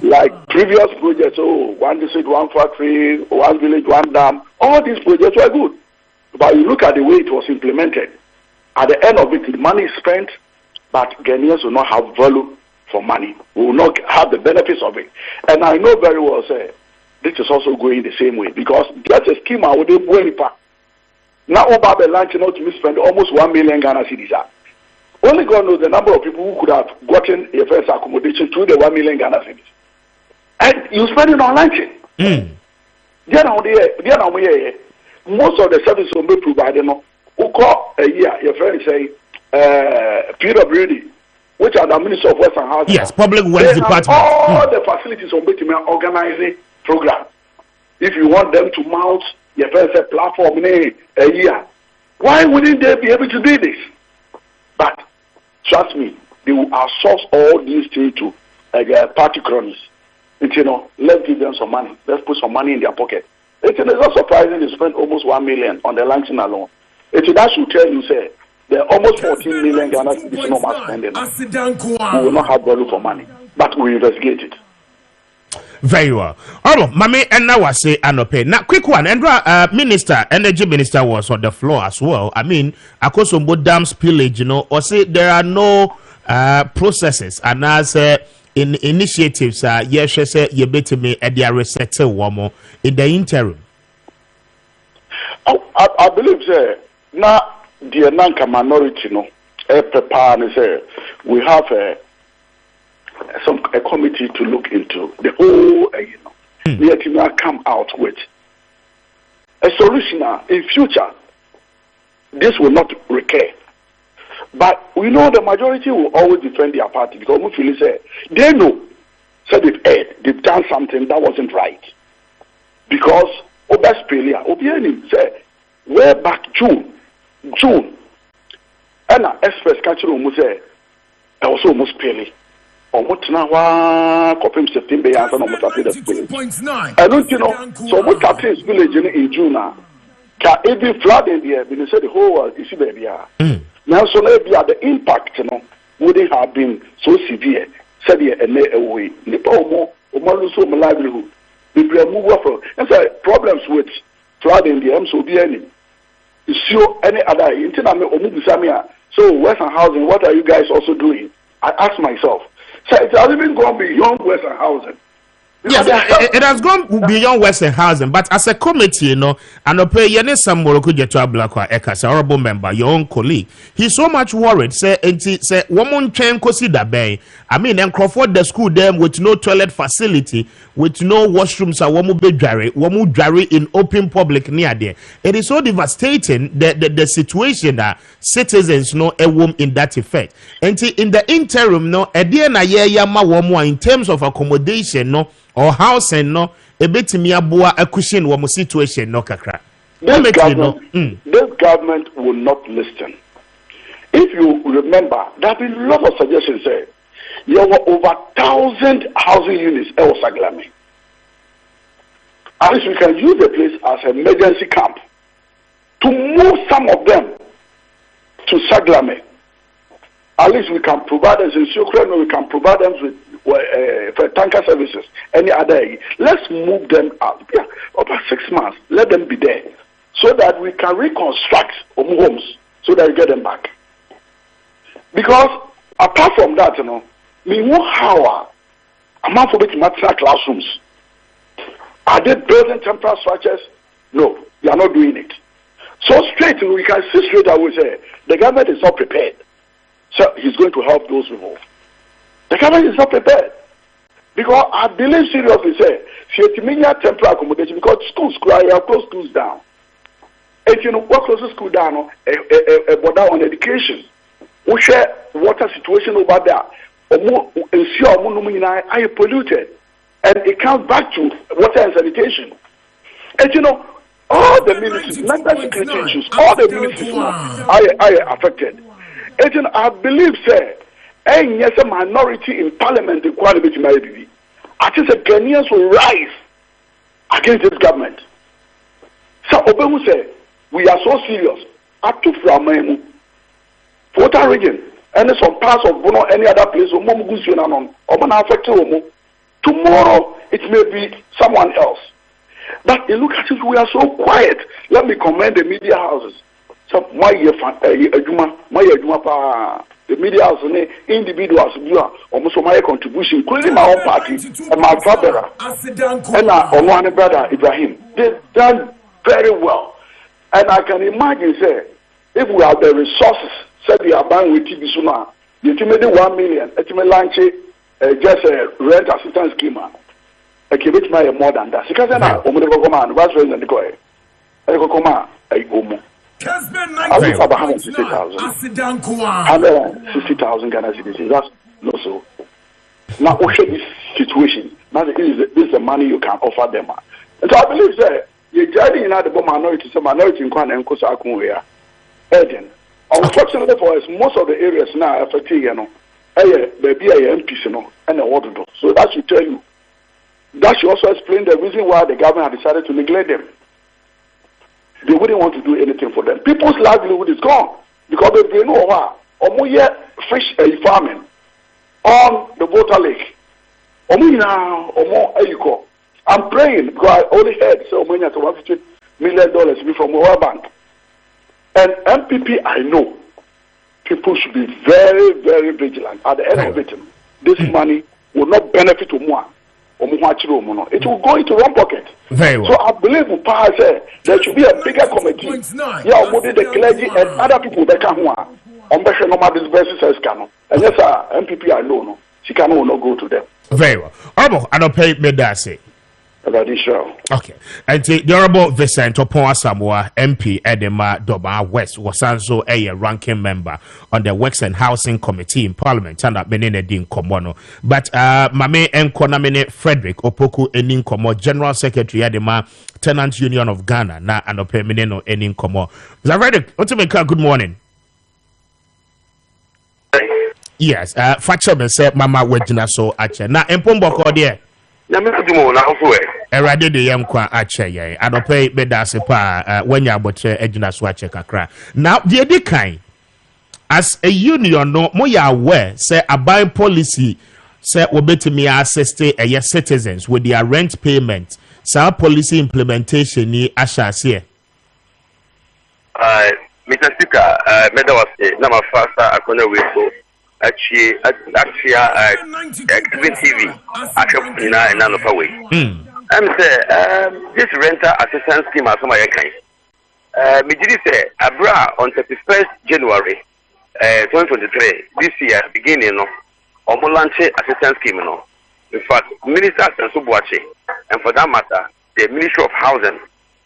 Like previous projects, one district, one factory, one village, one dam, all these projects were good. But you look at the way it was implemented. At the end of it, the money is spent, but Ghanaians will not have value for money. We will not have the benefits of it. And I know very well, this is also going the same way because that's a scheme I would do. Now, Obabe launching out to spend almost 1 million Ghana cedis. Only God knows the number of people who could have gotten a first accommodation through the 1 million Ghana cedis. And you spend it on launching. Most of the services will be provided. Who call a year, your friend say, PWD, which are the Minister of Western Housing. Yes, Public Works Department. All the facilities on Betty organizing program. If you want them to mount your first platform in a year, why wouldn't they be able to do this? But trust me, they will outsource all these things to party cronies. And, you know, let's give them some money. Let's put some money in their pocket. It's not surprising they spend almost 1 million on the launching alone. That should tell you, there are almost 14 million Ghana cedis no more spending. We will not have value for money, but we investigate it. Very well. All right, Mami, and now I say Anope. Now, quick one. And Energy Minister was on the floor as well. I mean, Akosombo Dam spillage, you know, or say there are no processes and as in initiatives. Yes, you better me at the resettle one more in the interim. I believe now the Nanka minority, no, prepare and say we have a committee to look into the whole, yet you come out with a solution in future. This will not recur. But we know the majority will always defend their party because we feel say they know, said they've done something that wasn't right. Because Obaspelia, Obianim said, way back June, and express catcher almost say, I was almost paying. Or what now? Copim September, I don't know what I don't so what happens village in June now? Can it be flooded there? Because the whole world is baby. Now, so maybe the impact, wouldn't have been so severe. Said and away. Nipo more lose my livelihood. We move from and say problems with flooding the so be any. You see any other internet. So Western housing, what are you guys also doing? I ask myself. So it has even gone beyond Western housing. Yes, it has gone beyond Western housing, but as a committee, and pay Yene Samoro Kujetua Blackwa Ekas, honorable member, your own colleague, he's so much worried. Say, woman train consider bay. I mean, and Crawford the school them with no toilet facility, with no washrooms, a woman dry in open public near there. It is so devastating the situation that citizens know a woman in that effect. And in the interim, no, a dear na yama woman in terms of accommodation, no. Or housing no a bit me aboa a cushion wo situation no kakra. This government will not listen. If you remember, there have been a lot of suggestions there. There were over 1,000 housing units in Saglame. At least we can use the place as an emergency camp to move some of them to Saglame. At least we can provide them in Ukraine, we can provide them with for tanker services, any other. Let's move them out. Yeah, over 6 months, let them be there so that we can reconstruct homes so that we get them back. Because apart from that, we know how I'm not forgetting material classrooms. Are they building temporary structures? No, they are not doing it. So straight, we can see straight away say the government is not prepared. So he's going to help those people. The government is not prepared. Because I believe seriously, say, temporary accommodation, because schools close schools down. If you know what closes school down, a border on education. We share water situation over there. Ensure are polluted. And it comes back to water and sanitation. And all the ministries, mental security issues, all the ministries are affected. And I believe, say, and yes, a minority in parliament required to be married. I think the Ghanaians will rise against this government. So Obama said, we are so serious. I took from my Water region and some parts of Bono, any other place, or tomorrow it may be someone else. But you look at it, we are so quiet. Let me commend the media houses. So the media house and individuals do almost my contribution, including my own party and my brother and our one brother Ibrahim. They've done very well. And I can imagine, say, if we have the resources, say we are buying with TV Suna, you can make 1 million, you can launch just a rent assistance scheme. I can make more than that. Because then I'm going to come on, what's going to go? I go come on, I go. Kessben, I think about 160,000. 160,000 Ghana citizens. That's not so. Now, okay, this situation. Now, this is the money you can offer them. And so I believe that you're judging the minority, so minority in Kwan and Kosa Akunwea. Unfortunately for us, most of the areas now are affected, maybe MPs, and the water. So that should tell you. That should also explain the reason why the government has decided to neglect them. They wouldn't want to do anything for them. People's livelihood is gone because they know why. Fish farming on the Water Lake. I'm praying because I only heard so many $150 million from World Bank. And MPP, I know people should be very, very vigilant. At the end of it, this money will not benefit to more. It will go into one pocket. Very well. So I believe there should be a bigger committee. The clergy and other people that can normal disbursements. And yes, MPP I know. Sika will not go to them. Very well. Honorable, I don't pay me that say. Okay. And the Honorable Vincent Opon Samoa MP Edema Doba West was also a ranking member on the Works and Housing Committee in Parliament and Benene Din Komono. But Mame Nkonamene Frederick Opoku Enin Komo, General Secretary Edema Tenant Union of Ghana, na and Opemineno Enin Komo. Frederick, good morning. Yes, Fatcher said Mama Wejina so ache. Na Mpomboko there. Erade de yankwa ache ye. Adope bedase pa when ya boche ejina so ache kakra. Now the kind as a union no mo ya aware say abai policy say obetimi assist citizens with their rent payment. Sa policy implementation ni ashase. Mr. Speaker, Meda was number faster akona we actually Kessben TV actually in another way. I'm say this rental assistance scheme as my kind. Me did say abra on 31st January 2023 this year beginning no launch assistance scheme no. In fact, Minister Sensubuache and for that matter the Ministry of Housing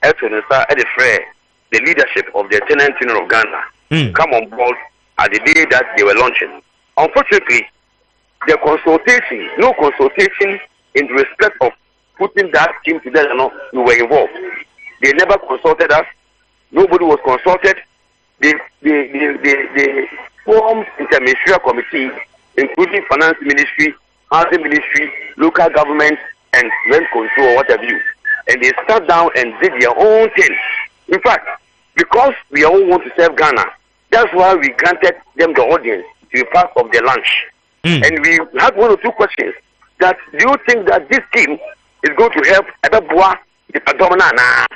helped the leadership of the Tenant Union of Ghana come on board at the day that they were launching. Unfortunately, no consultation in respect of putting that scheme together, we were involved. They never consulted us. Nobody was consulted. They formed interministerial committee, including finance ministry, housing ministry, local government, and rent control, what have you. And they sat down and did their own thing. In fact, because we all want to serve Ghana, that's why we granted them the audience to be part of the lunch. And we had one or two questions. That do you think that this scheme is going to help Ebeboa the Padomana?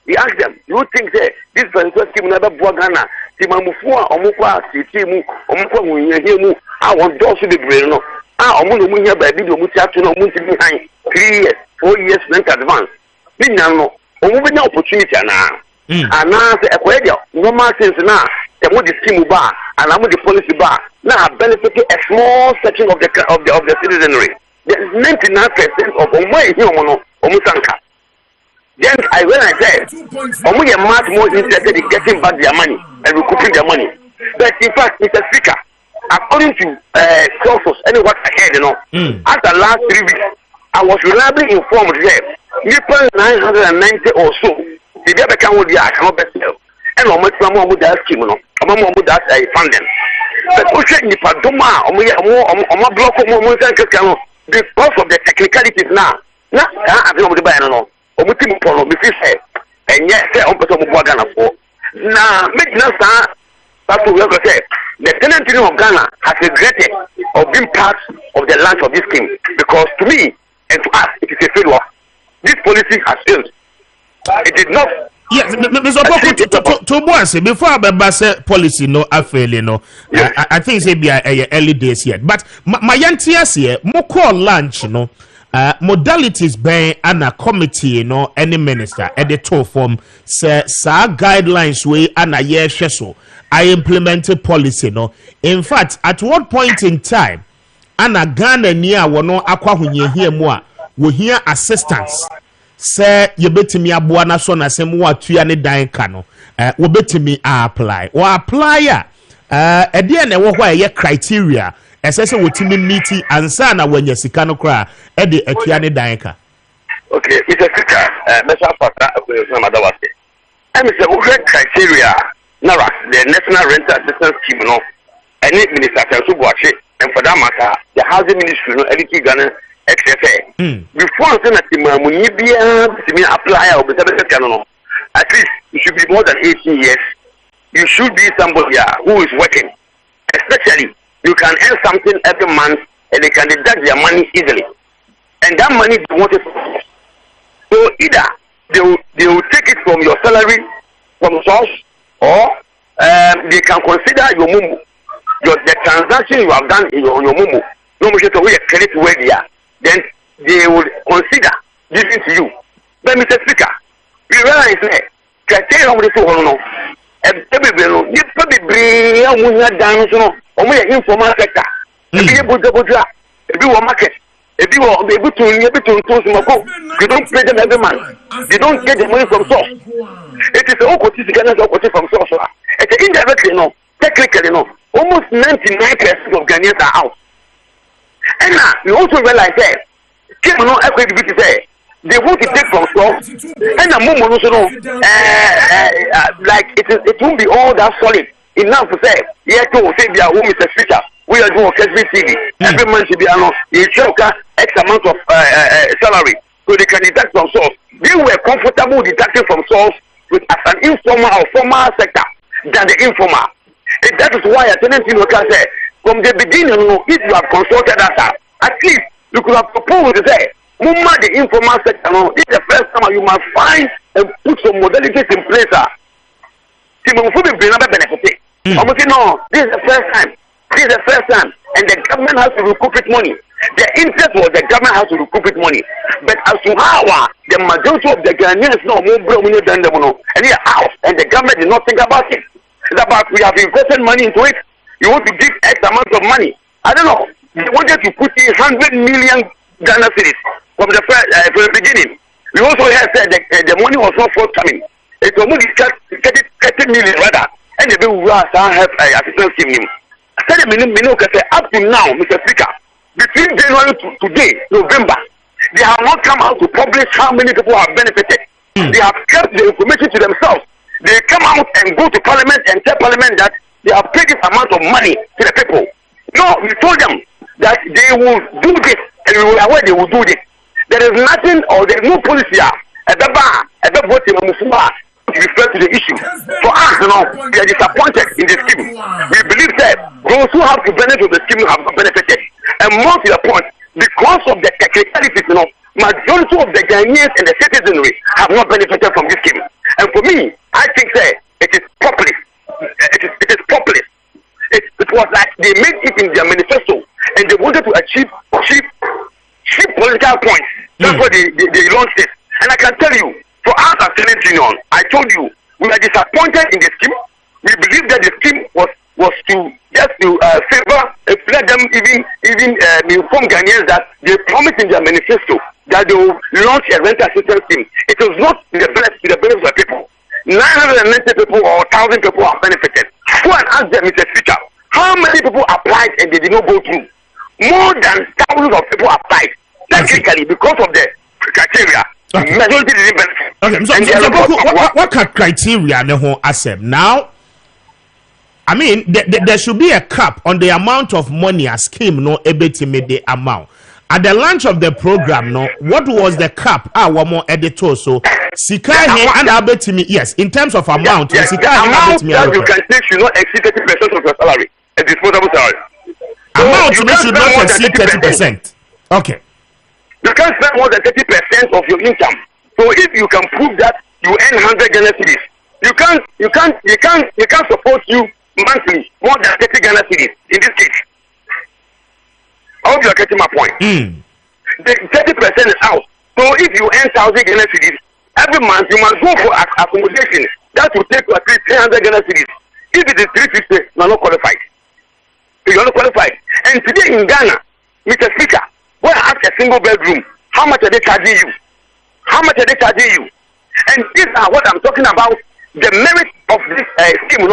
We asked them, do you think that this particular scheme will Ebeboa Ghana? Timamufua, Omukwa, Titimu, Omukwa, Munyahemu, I want those to be brain. Omuno Munya by video Mutiatuno Munti behind 3 years, 4 years rent advance. Minano, Omubina opportunity now. And now the Equadia, no more since now. The more the scheme bar and I'm the policy bar now benefiting a small section of the citizenry. There is 99% of Omusanka. Then I said, Omu are much more interested in getting back their money and recouping their money. But in fact, Mr. Speaker, according to sources, anyway, after the last 3 weeks, I was reliably informed that 990 or so, the other can with the cannot sell. And on with that scheme, with that funding. But also, Nipadoma, block because of the technicalities now. I don't know the banner. And yet, on Ghana for now, make no start. That's what we have to say. The Tenant Union of Ghana has regretted of being part of the launch of this scheme because to me and to us, it is a failure. This policy has failed. It did not. Yes, Mr. Opoku, to boss, before I say policy no affair, no. I think it's be early days yet. But my yantias here, more call lunch, no. Modalities by a committee, no, any minister at the top form say guidelines way and a year so I implemented policy, no. In fact, at what point in time, Anna Ghana near no aqua when you hear more, we hear assistance. Say you bet me a buana son as some what you and a dying cano. We bet me apply or apply at the end of what your criteria as I say what you meet and sana when you see cano cry at the Etiane Danka. Okay, it's a speaker, Mr. Pata, and it's a criteria. Nara, the National Rental Assistance Scheme, no, any minister can watch it, and for that matter, the housing ministry, no, anything Ghana. XFA. Before I apply at least you should be more than 18 years. You should be somebody who is working. Especially, you can earn something every month and they can deduct their money easily. And that money they want it. So either they will take it from your salary, from source, or they can consider your mumu, the transaction you have done in your mumu. No matter the way you credit where they are. Then they will consider giving to you. But Mr. Speaker, we realize that criteria of the two and every informal sector. Ebi ye boja. Ebi wo market. Ebi to you don't pay them every month. They don't get the money from source. It is a okoti from source. It's indirectly no, technically no. Almost 99% of Ghanaians are out. And now you also realize that they want to take from source. And the moment also know like it won't be all that solid enough to say to say their home is a speaker. We are doing Kessben TV. Every month should be you check X amount of salary, so they can deduct from source. They were comfortable deducting from source with as an informal or formal sector than the informal. And that is why I can say from the beginning, if you have consulted us, at least you could have proposed to say, Mumma the informal sector, this is the first time you must find and put some modalities in place. No, this is the first time. This is the first time, and the government has to recoup its money. The interest was the government has to recoup its money. But as to how the majority of the Ghanaians know more than them, and they are out, and the government did not think about it. It's about we have invested money into it. You want to give X amount of money. I don't know. They wanted to put in 100 million Ghana cedis from the beginning. We also had said that the money was not forthcoming. It was only 30 million rather, and the bill was have assistance scheme. Up to now, Mr. Speaker, between January to today, November, they have not come out to publish how many people have benefited. They have kept the information to themselves. They come out and go to Parliament and tell Parliament that they have paid this amount of money to the people. No, we told them that they will do this, and we were aware they will do this. There is nothing, or there is no policy to refer to the issue. For us, we are disappointed in the scheme. We believe that those who have to benefit of the scheme have benefited. And more to the point, because of the technicalities, majority of the Ghanaians and the citizenry have not benefited from this scheme. And for me, I think that it is populist. It is populist. It was like they made it in their manifesto, and they wanted to achieve cheap political points. That's why they launched it. And I can tell you, for us as Senate Union, I told you, we are disappointed in the scheme. We believe that the scheme was to just to favor, let them even inform Ghanaians that they promised in their manifesto that they will launch a rental assistance scheme. It was not the benefit of the people. 990 people or 1,000 people have benefited. Go and ask them, Mr. Speaker, how many people applied and they did not go through? More than thousands of people applied. Technically, because of the criteria. Okay. Majority didn't benefit. Okay, so what criteria now? I mean, there should be a cap on the amount of money a scheme ebetime the amount. At the launch of the program, what was the cap? One more editor. So, Sika and abetime, yes, in terms of amount, the amount that you can take should not exceed 30% of your salary, a disposable salary. Amount should not exceed 30%. Okay. You can't spend more than 30% of your income. So if you can prove that you earn 100 Ghana cedis, you can't support you monthly more than 30 Ghana cedis in this case. I hope you are getting my point. The 30% is out. So if you earn 1,000 Ghana cedis, every month you must go for accommodation. That will take at least 300 Ghana cedis. If it is 350, you are not qualified. You are not qualified. And today in Ghana, Mr. Speaker, when I ask a single bedroom, how much are they charging you? How much are they charging you? And these are what I'm talking about. The merit of this scheme,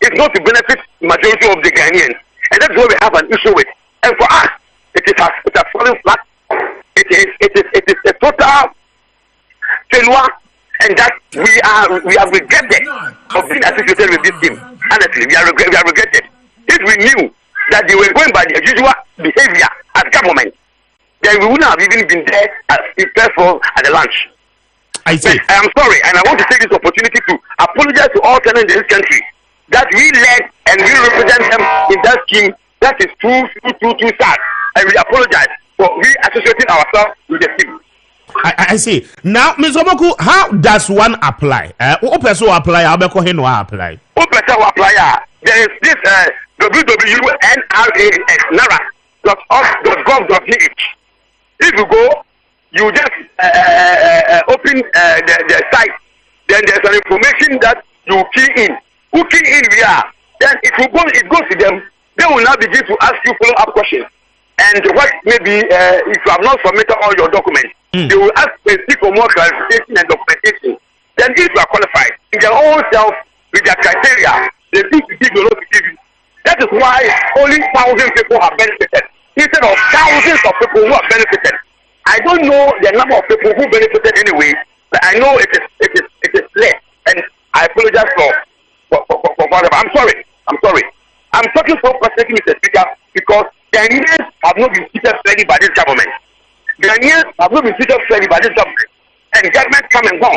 is not to benefit majority of the Ghanaians, and that's what we have an issue with. And for us, it has fallen flat. It is a total failure, and that we are regretted of being associated with this scheme. Honestly, we are regretted. If we knew that they were going by their usual behavior as government, then we wouldn't have even been there at the lunch. I see. I am sorry, and I want to take this opportunity to apologize to all tenants in this country that we led and we represent them in that scheme. That is too sad, and we apologize for associating ourselves with the scheme. I see. Now, Ms. Oboku, how does one apply? Who person will apply? How person will apply? Who person will apply? There is this www.nara.gov.ph. If you go, you just open the site. Then there's an information that you key in. Who key in we are? Then it will go. It goes to them. they will now begin to ask you follow-up questions. And what maybe if you have not submitted all your documents, they will ask for more clarification and documentation. Then if you are qualified, in their own self, with their criteria, they think to give you not to give you. That is why only 1,000 people have benefited, instead of thousands of people who have benefited. I don't know the number of people who benefited anyway, but I know it is less. And I apologize for whatever. I'm sorry. I'm talking so personally, Mr. Speaker, because Ghanaians have not been treated fairly by this government. Ghanaians have not been treated fairly by this government. And government come and go.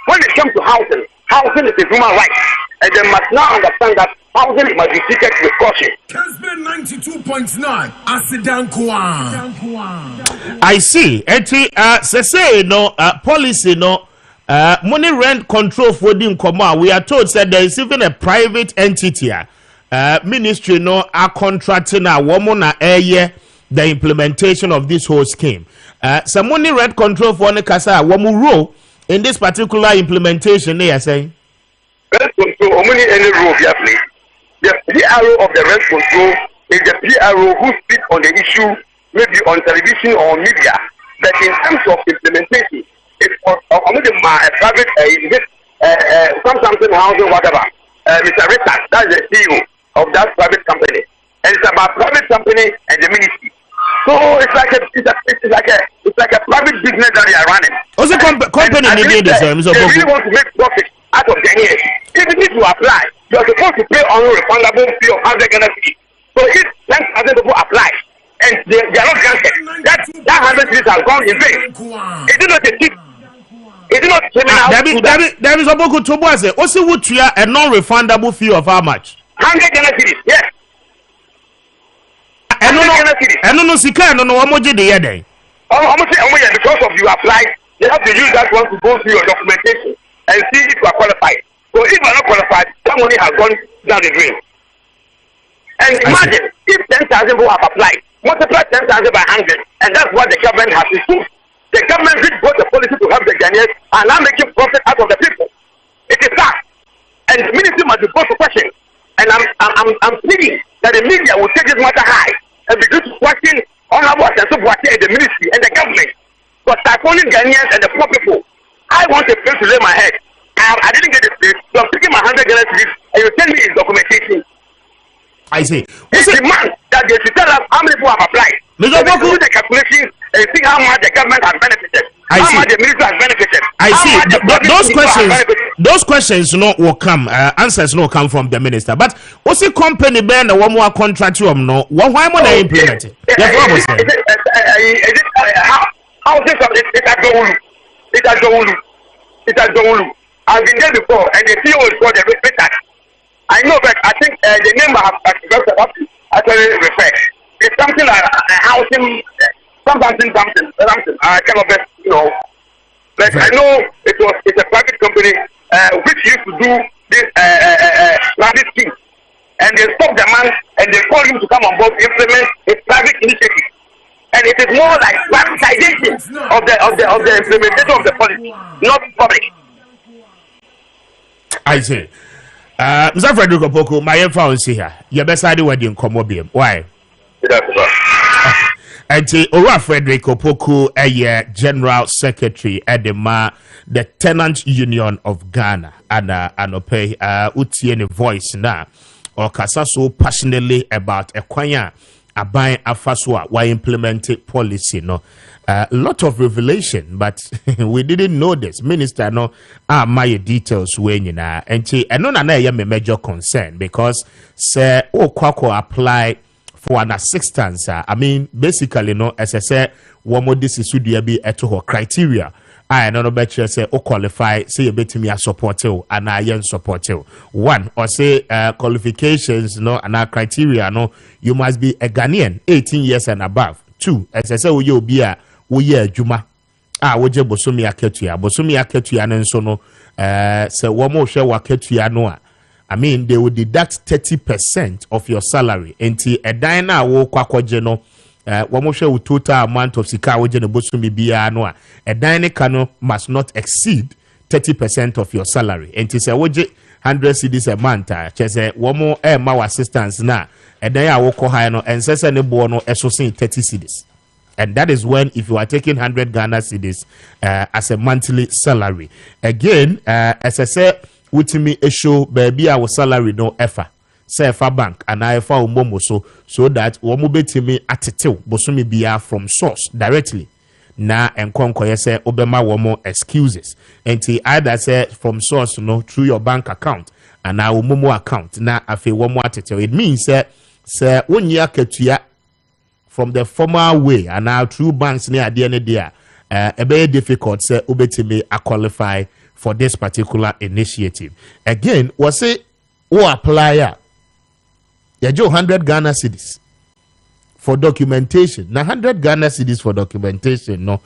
When it comes to housing, housing is a human right. And they must now understand that housing must be treated with caution. Kessben 92.9, Asidankwa. I see. Say no policy no money rent control for the Nkoma. We are told that there is even a private entity ministry no are contracting a woman the implementation of this whole scheme. Some money rent control for the Kasa woman role in this particular implementation, they are saying. Rent control, only any role they play. The PRO of the rent control is the PRO who speaks on the issue, maybe on television or media. But in terms of implementation, it's only the private, something housing, whatever. Mr. Richard, that's the CEO of that private company, and it's about private company and the ministry. So it's like a private business that they are running. Also, company they really want to make profit out of Ghanaians. Even if you apply, you are supposed to pay unrefundable fee of 100 Ghana cedis. So if 10,000 people apply and they are not granted, that 100 cedis has gone in vain. Is it not a tip? Is it not criminal? There is a book to Boise. Also, would you a non-refundable fee of how much? 100 Ghana cedis, yes. I don't know, Sika, I don't know what much they are there. Because of you apply, you have to use that one to go through your documentation and see if you are qualified. So if you are not qualified, that money has gone down the drain. And imagine if 10,000 people have applied, multiply 10,000 by 100, and that's what the government has improved. The government did both the policy to help the Ghanaians and now making profit out of the people. It is that. And the ministry must be posed to question. And I'm pleading that the media will take this matter high and begin to question Honorable Asenso Boakye and the ministry and the government for siphoning Ghanaians and the poor people. I want a place to lay my head. I didn't get a place, so I'm taking my 100 Ghana cedis and you tell me it's documentation. I see. It's demand that they should tell us how many people have applied. So they do the calculations and see how much the government has benefited. How much the ministry has benefited. I see. Those questions will come. Answers no come from the minister. But what's the company band one more contract you no? Why am I implementing? How is it? I've been there before, and the CEO is called the Richard. I know, but I think the name I have actually refer. It's something like housing, something. I cannot best, But I know it's a private company which used to do this private scheme, and they stop the man and they call him to come on board to implement a private initiative. And it is more like privatization of the implementation of the policy, not public. I see. Mr. Frederick Opoko, my influence here. You best idea what you come up. Why? And Ora Frederick Opoko, a General Secretary at the Tenant Union of Ghana, and Opay Utiene voice now, or Kasa so passionately about Ekwanya, Abai Afaswa, why implemented policy, no. A lot of revelation, but we didn't know this. Minister, no, my details when you know, and no, na major concern because say Kwako apply for an assistance. I mean, basically, no, as I said, one more this is should be at her criteria. I don't bet you say qualify, say you bet me a support you and I am support you. One or say qualifications, no, and our criteria, no, you must be a Ghanaian, 18 years and above. Two, as I say, you'll be a Juma. Woje bosomi aketua nenso no say one more share waketua no. I mean they will deduct 30% of your salary enti edan na wo kwakwaje no one more share with total amount of sika woje ne bosomi bia no edan ne ka no must not exceed 30% of your salary enti say woje 100 cedis a month chese wo mo ma assistance na edan ya wo ko high no ensese ne bo no eso sin 30 cedis. And that is when, if you are taking 100 Ghana cedis as a monthly salary, again, as I said, with me a show, baby, our salary no effort. Say for bank and I for umomo so that womu beti me atete bosumi biya from source directly. Na enkonko say obema womo excuses. Enti either say from source through your bank account and now umomo account na afi womo atete. It means say unya ketuya from the formal way and now through banks near the end there, a very difficult say ubetime a qualify for this particular initiative. Again, was say apply ya 100 Ghana cedis for documentation. Now 100 Ghana cedis for documentation no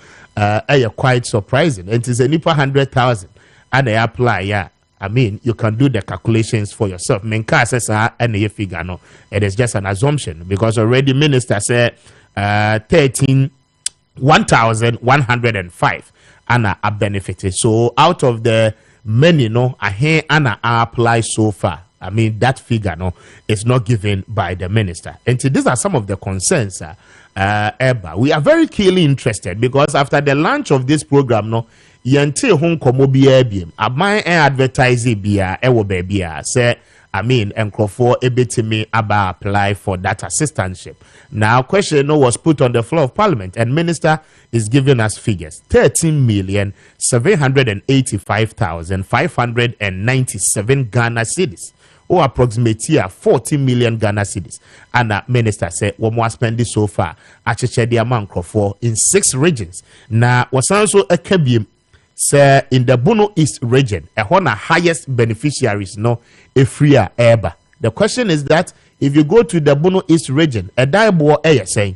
quite surprising. And it is a nipa 100,000 and they apply I mean, you can do the calculations for yourself. Any figure, no, it is just an assumption because already minister said 1,105 and are benefited. So out of the many, no, I hear Anna apply so far. I mean, that figure, no, is not given by the minister. And so these are some of the concerns. We are very keenly interested because after the launch of this program, no. Yente hon komo biya biem aban advertise biya ewo bebia say I mean enkrofo ebetimi aba apply for that assistantship. Now question was put on the floor of parliament and minister is giving us figures 13,785,597 Ghana cedis or approximately 40 million Ghana cedis. And minister said one more spending so far actually the amount for in 6 regions. Now was also a kabim. Say in the Bono East region, a highest beneficiaries no a freer ever. The question is that if you go to the Bono East region, a diabo saying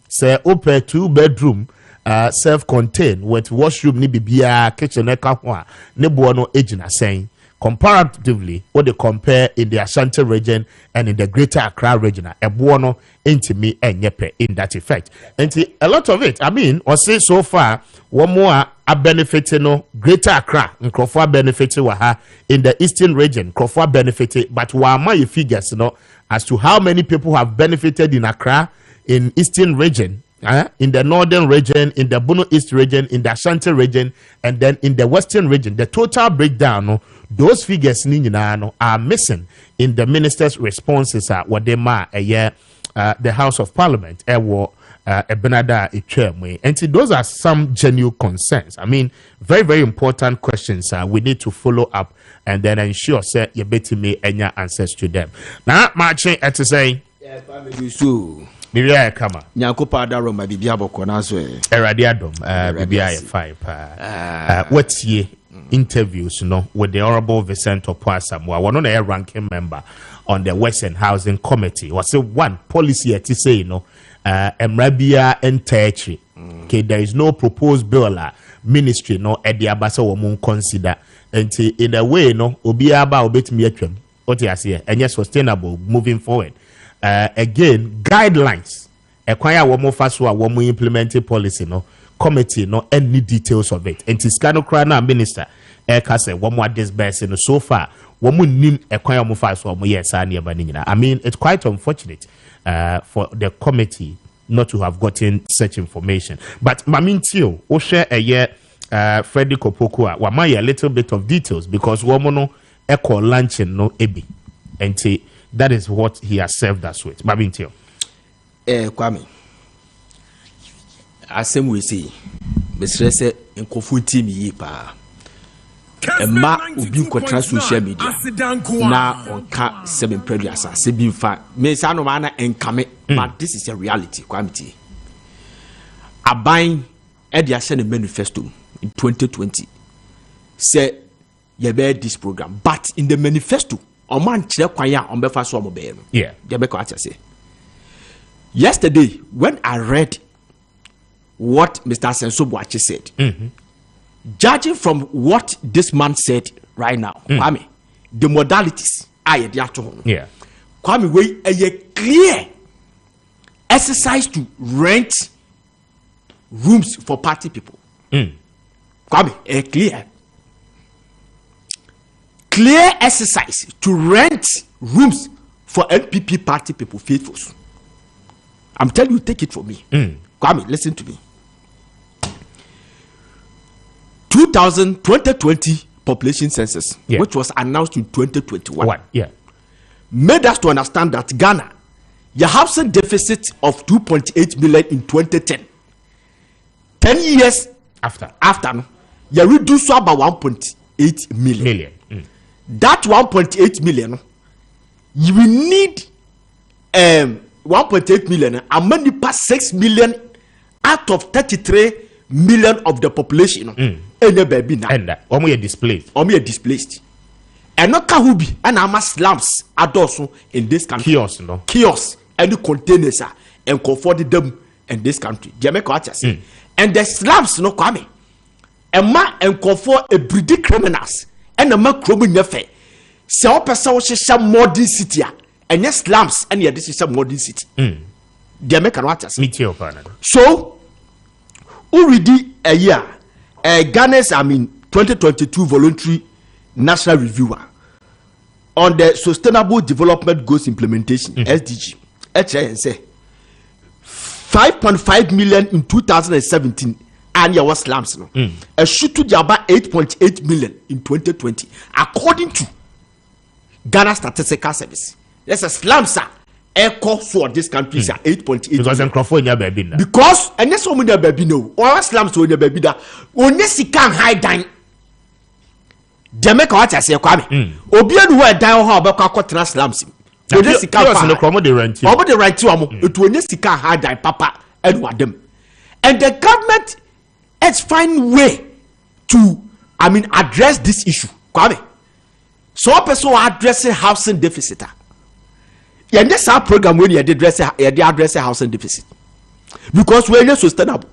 say open 2-bedroom self-contained with washroom ni bibia kitchen ekahwa ne bono agent saying comparatively what they compare in the Ashanti region and in the Greater Accra region a bono intimi enyepe in that effect. And a lot of it, I mean, or say so far one more a benefit no Greater Accra Nkrofo benefit waha in the Eastern region Nkrofo benefited, but my figures as to how many people have benefited in Accra, in Eastern region, in the Northern region, in the Bono East region, in the Ashanti region, and then in the Western region. The total breakdown, those figures are missing in the minister's responses. What they the House of Parliament Benada Ichemwe. And see, those are some genuine concerns. I mean, very, very important questions. We need to follow up and then ensure say you better me any answers to them. Now, Maakye at to say, Bibia kama. Nyankopa daroma bibia bokona so e. Erade adom bibia e fine what's ye interviews with the Honorable Vincent Opoasamoah, one of the ranking member on the Western Housing Committee. Was one policy to say Emrabia and Territory. Okay, there is no proposed bill ministry at the Abasa woman consider until in a way obiaba obetimi atwam. What you say and yes sustainable moving forward. Again, guidelines. Acquire one more fast one more implementing policy committee any details of it. And Tiscano Krana minister say one more disbursement so far. One more nim acquire more fast one more yes I mean it's quite unfortunate for the committee not to have gotten such information. But Mamintio o share a year Freddy Kopokua wamaya a little bit of details because woman echo luncheon ebi and that is what he has served us with. Mamintio. Kwame. Asem we say Mr. Se enkofu team yi pa. Emma obi nkotra social media na onka 7 previous asase bi mfa me sa no ma na enkame but this is a reality Kwame. Aban e dia se ne manifesto in 2020 say ye be this program but in the manifesto o man kire kwan ya on be fa so o mo be no yeah ye be ko atase. Yesterday when I read what Mr. Sensobuachi said, judging from what this man said right now, Kwame, the modalities are yeah. Kwame, we a clear exercise to rent rooms for party people. Kwame, a clear clear exercise to rent rooms for NPP party people, faithfuls. I'm telling you, take it from me. Kwame, listen to me. 2020 population census, which was announced in 2021, made us to understand that Ghana, you have some deficit of 2.8 million in 2010. 10 years after you reduce about 1.8 million. That 1.8 million, you will need 1.8 million, and many past 6 million out of 33 million of the population. And displaced. And not Kahubi and Ama slums are also in this country. Kiosks and the containers and comforted them in this country. And the slums no Kwame. And ma and comfort a breedy criminals and a man criminal fair. So person some modern city and yes slums and this is some modern city. Jamaican waters. So already a year. Ghana's 2022 voluntary national reviewer on the Sustainable Development Goals implementation SDG. say 5.5 million in 2017 and was slums no. A shoot to about 8.8 million in 2020 according to Ghana Statistical Service. There's a slums echo for this country is 8.8 because because and yes so many baby no or slums so the baby that only si can high down Jamaica what I say Kwame obi anu we down how be kwakotena slums only si can no kromo the rent to am it only si can high down papa edward them and the government has find way to address this issue Kwame so person addressing housing deficit. And this our program when you address housing deficit because we're not sustainable.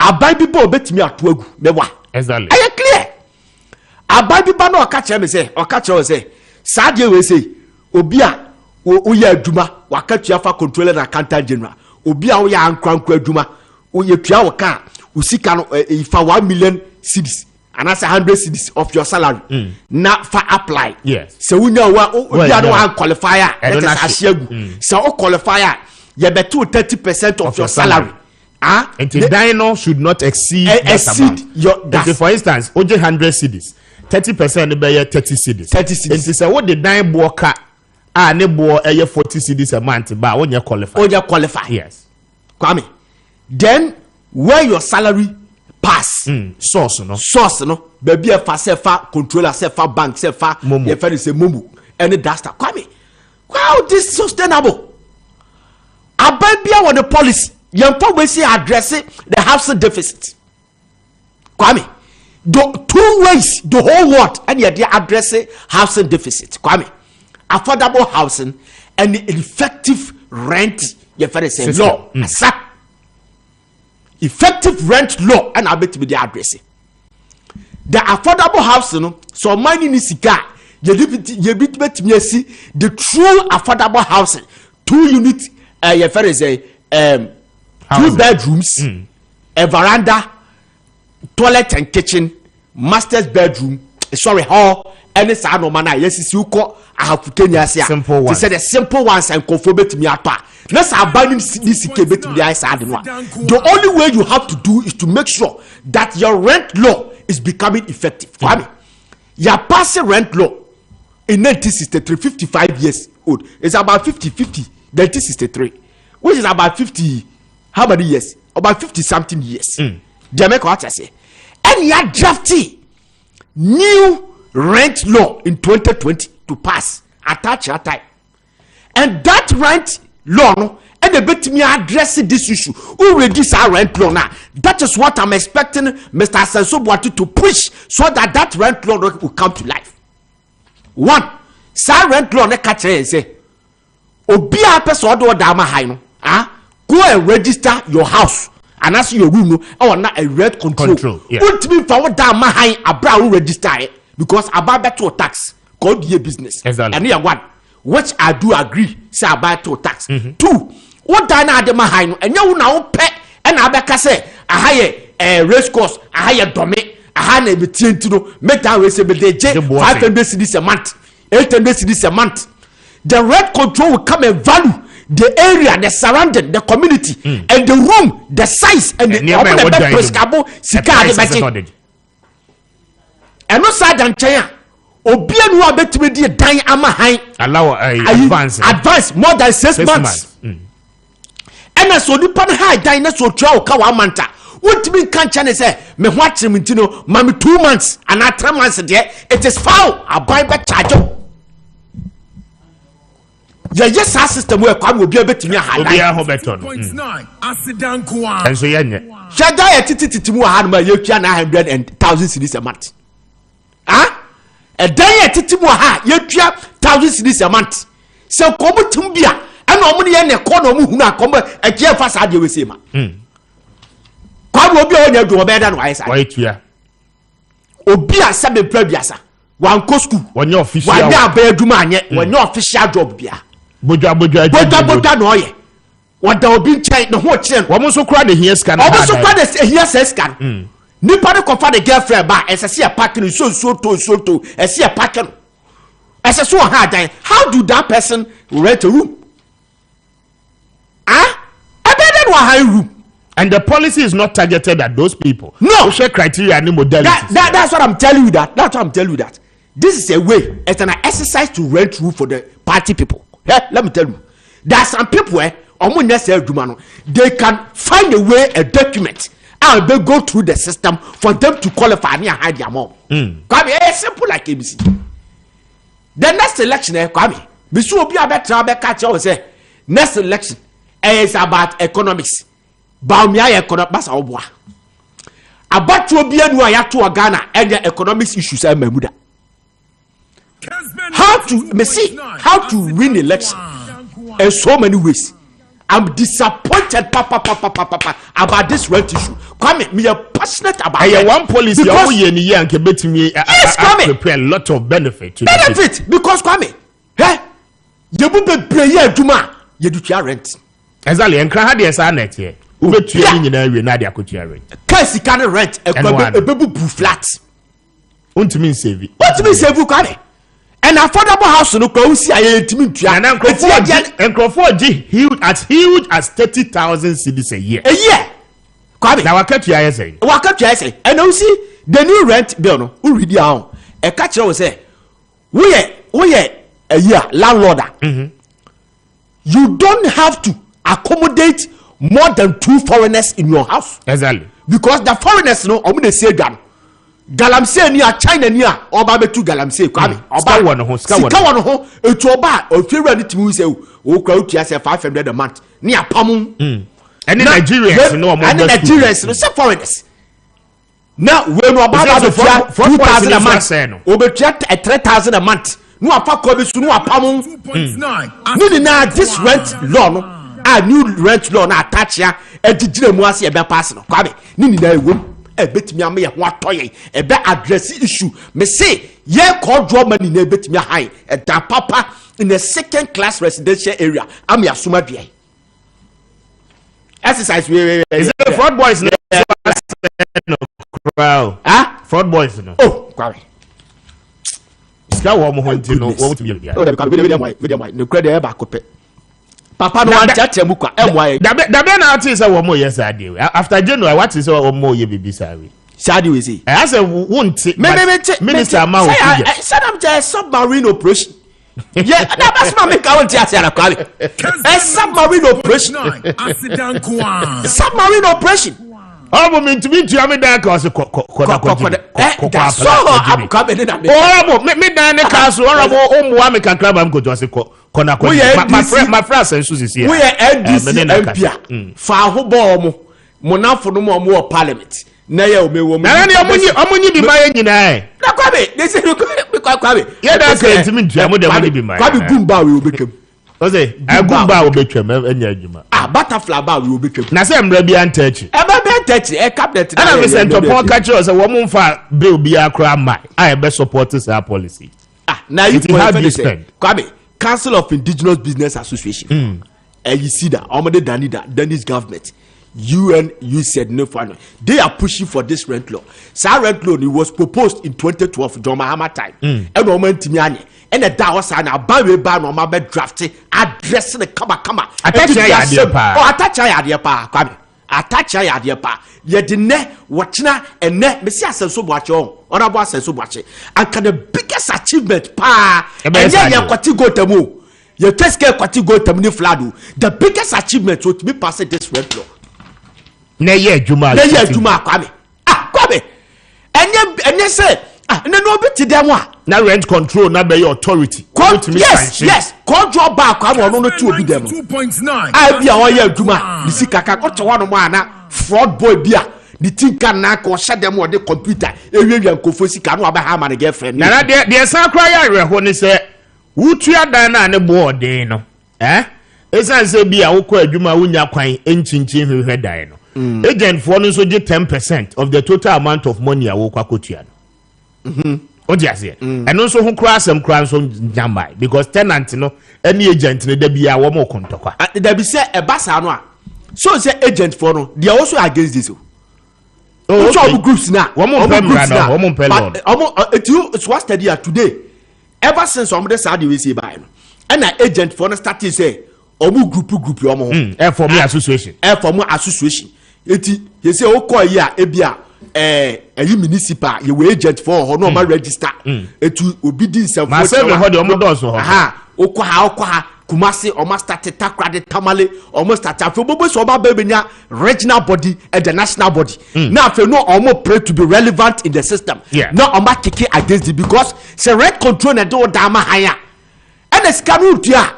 I buy people bet me at work. Exactly. Are you clear? I buy people no catch me say or catch us say. Sadie we say Obia uya duma wakati afa controller accountant general. Obia uya ankwankwa duma uye tua waka usika no ifa 1 million cedis. And that's 100 cedis of your salary. Not for apply. Yes. So we know what qualifier. So qualifier, you bet 30% of your salary. And the dino should not exceed your. For instance, 100 cedis, 30% be 30 cedis. 30 cedis. And so what the dime worker nebo 40 cedis a month, but when you qualify. When you qualify. Yes. Kwame. Then where your salary pass source no baby a fa controller fa bank fa your friend say mumu any dasta Kwame wow this sustainable ababia on the policy yampa we say addressing the housing deficit Kwame the 2 ways the whole world and they addressing housing deficit Kwame affordable housing and the effective rent your friend say law effective rent law and I bet to be the address. The affordable housing, so money in sika, you bet me see the true affordable housing, 2 units, 2 bedrooms, a veranda, toilet and kitchen, master's bedroom, hall, and it's no manner. Yes, you call I have to simple ones. They said the simple ones and conformate me apart. Let's abandon this the only way you have to do is to make sure that your rent law is becoming effective. Kwame, your passing rent law in 1963, 55 years old. It's about 50, 1963, which is about 50, how many years? About 50 something years. Jamaica, what I say? And you are drafting new rent law in 2020 to pass attach your time. And that rent law no, and they bet me addressing this issue. Who reduce our rent law now? That is what I'm expecting Mr. Asenso to push so that rent law will come to life. One, sa rent law ne catch say obi a person order dama high no. Go and register your house and ask your room no or not a rent control. Put me for what dama high a brown register because about better tax called your business. Exactly. And here one. Which I do agree, say about to tax. 2, what Dana de Mahino, and you now pay and Abaka say, I hire a race course, I hire Dome, aha na be tienti no make that we say be dey 500 cedis a month 800 cedis a month. The rent control will come and value the area, the surrounding, the community, and the room, the size, and the prescabo sika. And no side and China. Obia no abetime die dan ama han. Allow advance more than 6 months. And so the pan high dan na so twa o ka wa manta. What me kan chane say me ho akyem ntino ma me 2 months and 3 months there it is foul abai be charge. Yes, our system will come will be able to me a high beton. And so, shall I titi more had my yokian 100,000 cedis a month? Ah, a day at Titimu ha, yokia 1,000 cedis a month. So come to Tumbia, and normally in a corner who not come a care fast idea with him. Come will be on your door better than wise. Wait, yeah. Obia Sabe Prebiasa, one coscu, when your fish are bear Dumania, when your official job beer. Boja no ye. What thou be chain no what chen. Almost so crowded here scan. Almost so crowded here says scan. Nipper confide the girlfriend by as I see a packing so to as see a packing. As I saw hard, how do that person rent a room? Ah? I better know high room. And the policy is not targeted at those people. No. Social criteria and modalities. That's what I'm telling you That's what I'm telling you that. This is a way. It's an exercise to rent room for the party people. Let me tell you, there are some people where they can find a way, a document, and they go through the system for them to qualify and hide their mom. It's simple like ABC. The next election, Kwame, will be a catch say next election is about economics. Baumia economics about to be a Ghana and the economics issues are Mamuda. How to win election in so many ways. I'm disappointed about this rent issue. Kwame, me are passionate about it. One policy yes, Kwame, prepare a lot of benefit because Kwame, you will be prayer Juma, you do rent. Exactly, and can have the net here. Over 2 million Nadia could rent. Case can rent a baby flat. What mean save it? What mean save you, Kwame? And affordable house no go see and Crawford as huge as 30,000 cedis a year. Kwame, now I cut you say. And you see the new rent bill no who read down a catcher will say we a year landlord. You don't have to accommodate more than 2 foreigners in your house. Exactly. Because the foreigners no omo dey say gan. Galamsey ni a China ni a oba betu galamsey Kwame oba won ho etu oba ofira ni timi say o kwa utia say 500 a month ni apam and Nigerians no and Nigerians no say foreigners now when oba ba betua 4,000 a month obetua 3,000 a month no afa ko be su no apam ni na this rent law no a new rent law na attach ya ejigire mu ase e be pass no Kwame ni na ewom e betimi am ye ho atoye e be address issue me say ye call draw money na betimi high e da papa in a second class residential area am ya suma bia exercise we is it fraud boys no crowd fraud boys no oh Kwame ska wo mo honti no wo tumi bia oh video my no credit e ba kope papa no want to mu kwa emwa dabe na ati say wo mo yes ade after January what is wo mo ye bibi sawe shadi we say I say won't minister ma say I'm just submarine operation yeah that's my make want to say na kwali a submarine operation submarine operation omo me to me da ka so that's so I'm coming in me dan ne ka so orabo omwa me kakra ba mko to se kona my friend say so sisi we NDC MP fa ho bo mo nafo no mo parliament na ya omewo na ne omunyi bi ma nyina na Kwame they say Kwame yeah that can me ntua mo dem bi ma Kwame gumba we obetwam o say agumba obetwam enya adwuma butterfly ba we obetwam na say mra bi antachi e cabinet na me say ntopon ka che o say wo mo mfa bill bi akra mai I be support this policy now you spend Kwame Council of Indigenous Business Association you see that Danny's government you said no for no. They are pushing for this rent law. Sa rent law it was proposed in 2012 John Mahama time. And moment timiani and the da was an abawe ban on my bed drafting addressing the kama. Attach your idea pa. Oh, attach your idea pa. Kwame. Attach your idea pa. Ye dine watchna and ne me see asenso boache on. Honorable asenso boache. And can the biggest achievement pa. And ye kwati go temu. Ye Kessben kwati go temu ni fladu. The biggest achievement would be passing this rent law. Ne ye juma Kwame. Kwame. Enye say na no be ti dem a na rent control na be your authority. Yes. Call draw back Kwame no to obi dem. 2.9. I be a ye adwuma. Ni sikaka ko to wano mo ana fraud boy bia. Ni tinka na ko hye dem o de computer. Ewiewia nkofo sika no aba ha ma ne girlfriend. Na de san kra ya reho ni say wutua dan na ne bo odin no. Esan say bia wo ko adwuma wunya kwan enchinchin hwehwe dan no. Agent for no so 10% of the total amount of money a wo kwa kotua no. O dia say. And also who cross some crowns on jambai because tenant no any agent no da bia wo mo kontokwa. There be say e basa no a. So say agent for no they are also against this. Oh, okay. Groups now. One more but it's what study today. Ever since somebody started we say by no. And an agent for no started say omu group omo. For me association. For me association. Eti you say o call here ebia you municipal you agent for ho no ma register. Etu obi di nsem for. Ma say me ho de omo don so ho. O kwa ha Kumasi almost started takrade tamale almost started for bobo so ba benya regional body and the national body. Now if you know almost pray to be relevant in the system. Now almost kick against it because say rent control na do dama higher. And the scam utia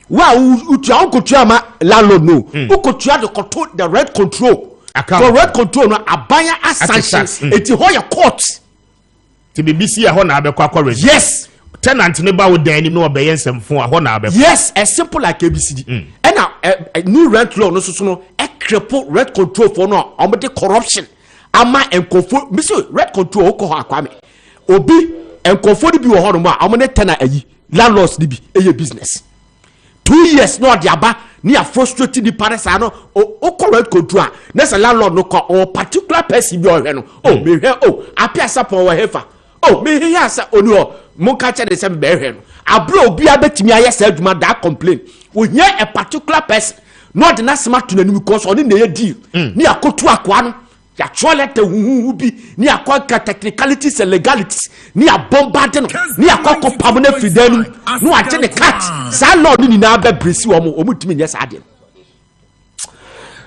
wa utia ukotua ma landlord no. Ukotua the control the rent control. For rent control no abaya sanctions eti ho your court. To be BC ho na abekwa kwa register. Yes. Tenant ne ba wo dan ni no obeye nsem fon a ho na abekwa. Yes, as simple like ABCD. And now a new rent law no so no e cripple rent control for no omede corruption. Ama enkofo me say rent control ko ho akwame. Obi enkofo di bi wo ho no ma omede tenant ayi landlords ni bi eye business. 2 years no de aba ni a frustrated the parents no o correct control na say landlord no ko o particular person bi o hwe no o me hwe o apia support wo hefa o me hwe ya sa oni o mo ka che de se be hwe no abro obi abetimi aye sa adwuma da complain wo hia a particular person no de na smart to nanim because oni na ye deal ni akotu akwa no ya toilet hu bi ni akwa technicalities and legalities ni abombarding ni akwa pamona fidanu no agye ne cat sa lord ni na ba bresi wo mo timi nya sa ade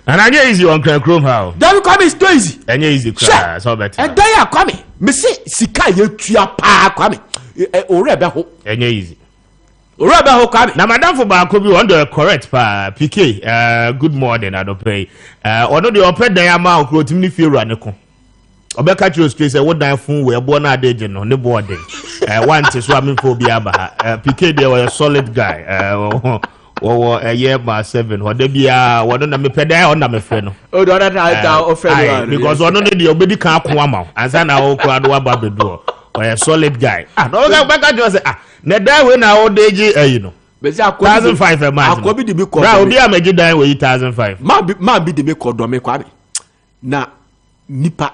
and anya easy on chrome how that come is too easy anya easy so better and there come me say sika ye tua pa kwame ore be ho anya easy ore be ho kwame na madam for ba Kubi on the correct pa PK good morning adopay ono de oped dan ama okro timi ni fiura ne ko obeka chiro stress e wodan fun we ebo na ade no ne bo ode one to so amfo bi aba PK they were a solid guy a year by 7 what they be what na me peda on na me frɛ no o do that offend because one no dey obedi kan akwa ma ansa na wo kra do aba bedu or a solid guy no obeka just say na die we na o dey you know 1,500 a month akobi di bi ko bra obi amagi die we 1,500 ma bi di me ko do me Kwame na nipa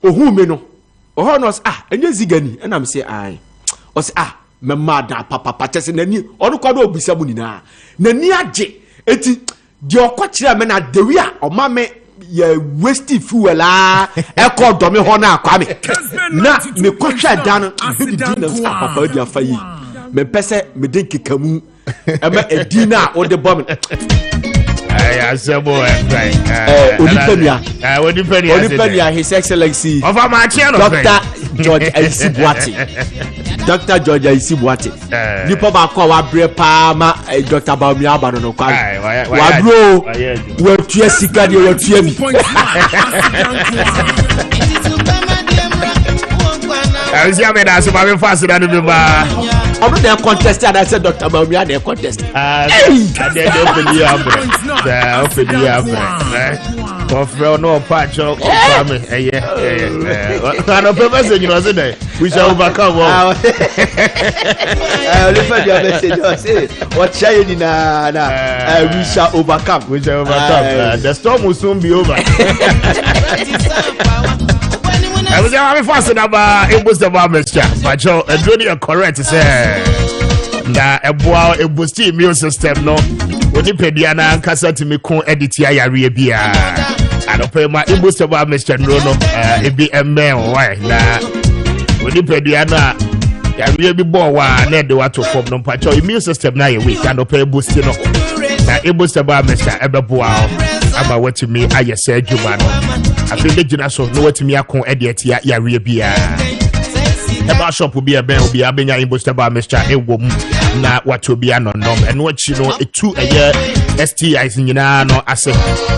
ohu me no oho no enye zigani na me say ai o say me mada papa tese nani onu kwa do obisa mu nina nani age eti di okokire me na dewi a o ma me ye waste fuel e ko do me ho na Kwame na me kwotwa dan be di na papa di afa yi me pese me den kekamu e ma edina o de bomb Asebo Onipenia His Excellency of Maakye Dr. George Isibuati Dr. George Isibuati nipa ba ko wa bre pa ma Dr. Kwame Appiah no kwa wa bro we tua sika de we tua mi Azia me da so ba me fast da do ba I'm not contest and I said Dr. Appiah they contest they open the average Offer no patch of Kwame. Kind of message, you know, we shall overcome. I will find your message. What shall you we shall overcome. We shall overcome. The storm will soon be over. I was having fastened about it was the Mr. But you're correct to say that a boost immune system. No, when you pay the Anna Cassette me con edit ya rebia. I don't pay my boost about Mr. Bruno. It be a male. Why? When you pay the Anna, you be born one, then do what to form no patch. Your immune system now, we can't pay boost. Now, it boost about Mr. Eberboa. About what to me, I said, Jumano. I feel the generation know what to me. I can't edit ya rebia. About shop will be a bell, will be a benya in boost about Mr. Ewom. Now, what will be an unknown and what you know, a 2 a year STIs in no as a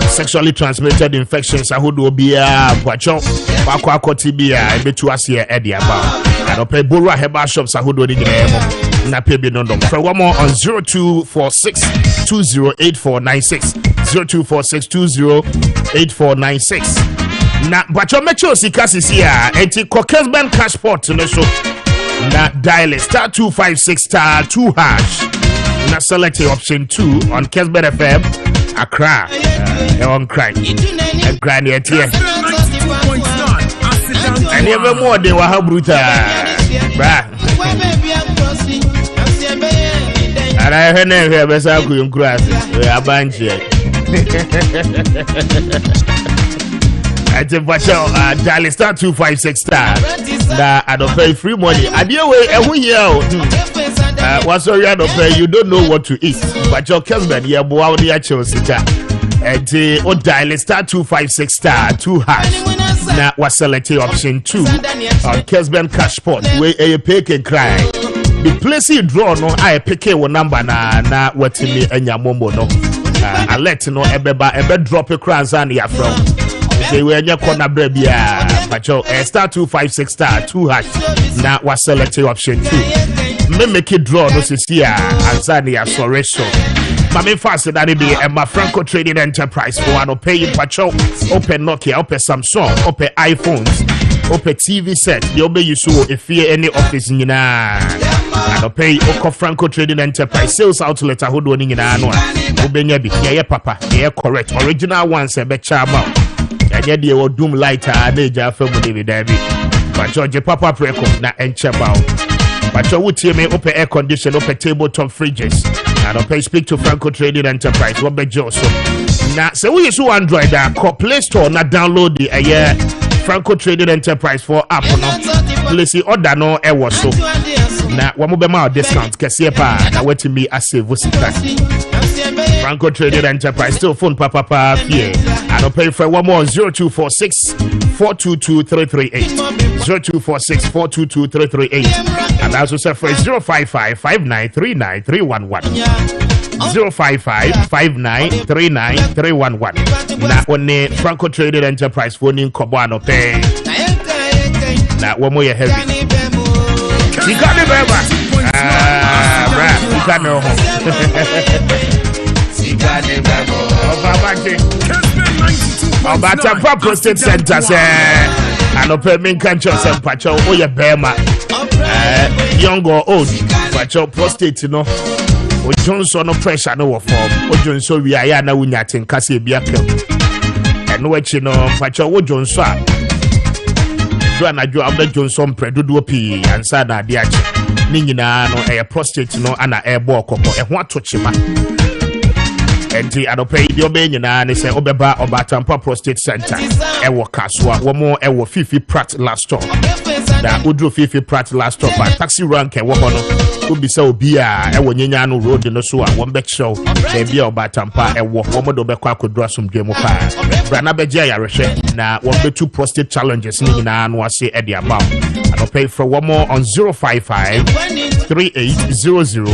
sexually transmitted infections. I would be a watch Aqua Tibia, a bit to us here, Eddie about. I don't pay Bura Heba shops. I would do it in a pay no. For one more on 0246 208496 0246 208496. Now, but your metro Sikas is here. And Kessben Cashport in the show. Now, dial it *256*2#. Now, select the option 2 on Kessben FM. Accra. On cry. And grind your tear. And even more, they were how brutal. And I heard never best I couldn't cross. We are banshee. I think dial *256*. Now I don't pay free money. I deal with every year. What's sorry I don't pay? You don't know what to eat. But your Kessben, yeah, boy, the actual sitter. And dial *256*2#. Now was selected option 2 on Kessben Cashport. Where a pick and cry. The place you draw no, I pick a number na what me and your momo no. I let you know ebe drop a crown and ya from. They were your corner baby, but your *256*2#. Now was selected option 2. Me make it draw no sis here and Zania Soreso. Mame fast that it be my Franco Trading Enterprise for one pay pacho, open Nokia, open Samsung, open iPhones, open TV set. The obey you so if you any office in and pay Oko Franco Trading Enterprise sales outlet who do in Obenya be yeah papa, yeah correct. Original ones a better amount. And yet they will doom lighter major family with David. But George Papa Preco na enchebao. But you would me open air condition, open tabletop fridges. And I'll speak to Franco Trading Enterprise. What be Joseph? Now, so we use Android call Play Store. Now download the Franco Trading Enterprise for app. No, place the order no was so. Now, one more more discount. Kesiepa. Now wait to me as a visitor. Franco Trading Enterprise still phone papa here. And I'll pay for one more 0246 422 338 0246 422 338. And I also say for 055 5939 311 055 5939 311. Now on the Franco Trading Enterprise phone in Kobano pay. Now one more heavy. You got the baby. You got no home. You got the baby. Oh, Batampa Prostate Center say, I don't pay me cancer and pacho. Oh, yeah, Bema. Young or old, but your prostate, you know. O Johnson no pressure no form. O Johnson we are na wunya tenkase bia kam. Eno wachi no pacho o Johnson. Do anadwo abda Johnson predodo pi ansa na ade ache. Ni nyina no prostate no ana ebo okoko. Eho atochima. Enti adopay di obe nyina ne se obeba Obatampa Prostate Center. Ewo kaswa wo mo ewo Fifi Pratt last stop. Da udro Fifi Pratt last stop ba taxi rank e wo hono. Obi se obi a ewo nyanya no road no so a wo be show. E bia Obatampa ewo wo mo do be kwa kodro asomdwe mu pa. Bra na be je yarehwe na wo be two prostate challenges ni nyina no ase e dia ba. Adopay for one more on 055 3800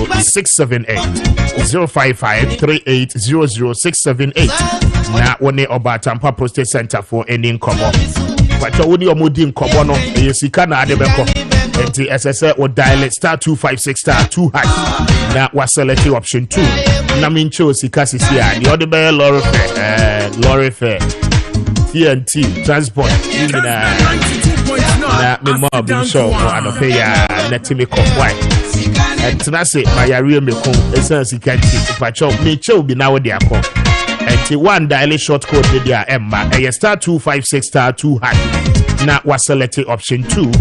055 3800 na woni Obatampa Prostate Center for any nkomo kwacho woni omodi nkomo no yesika na ade beko enti SSA o dial *256*2# na wa select option 2 na mincho sika sisi a the other be lorry fair TNT transport na me mo bi show anope ya na timi konwai etna se mayare me kon esan sikanti pacho me che obi na wo de akọ enti one dial short code de dia emma star 256 star 2 hash na wa select option 2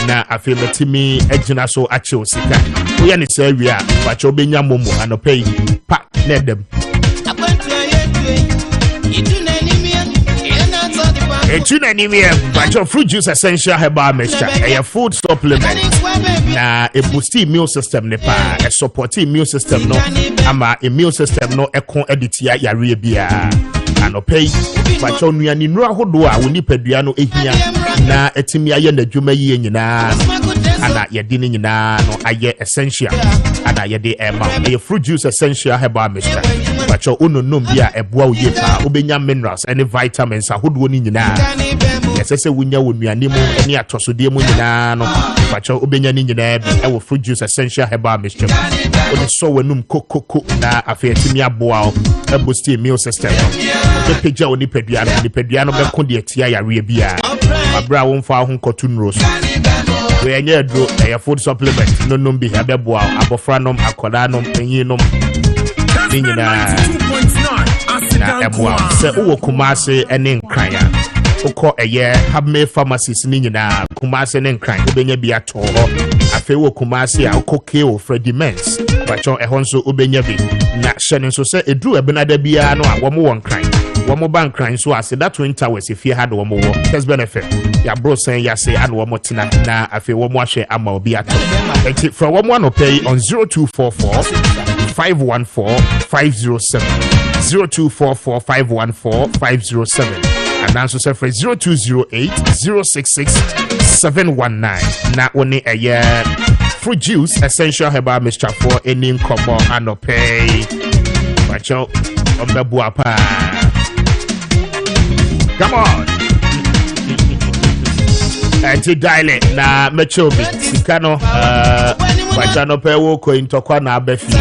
na afemetimi agina so ache osika wo ya ne say wi a pacho benya momo anope pa na dem anemia, but your fruit juice essential herbal mixture, a food supplement, na a boosty immune system nepa, a supporting immune system no, ama immune system no econ editia ya rebia, and opay, but your nuanino hodoa, we need peduano ehia, na etimia yen the jume yen na. Ana yedini nyina no aye essential ana yede ema a fruit juice essential herbal mixture but your ununum bia eboa wo yepa obenya minerals and vitamins ahodo ni nyina yesese wunya wo nuane mu ene atosode mu nyina no but your obenya ni nyina bi e wo fruit juice essential herbal mixture odi so wanum kokoko na afetimi aboa o e boost immune system no peja oni pedua no be ko de atia yare bia abra wo mfa ho kotunro so we anya dro a food supplement no be abeboa abofra nom akoda nom enyi nom nyina na eboa se wo kumase ene nkran ya ukọ eye habme pharmacies nyina kumase ne nkran obenya bi ato ho afi wo kumase a ukoke o Freddy Mens bacho ehonso obenya bi na hyene so se edru ebenada bia no a wo mo nkran wo bank crime so as that twin towers if you had wo mo Kessben FM ya bro sen ya say and wo mo tina na afi wo mo ahwe ama obi ato from wo mo no pay on 0244 514 507 0244 514 507 and also say for 0208 066 719 na oni a fruit juice essential herbal mixture for any combo and no pay bacho ombebuapa. Come on. To dial it na mechobi sikano wachano pe wo ko intokwa na abefi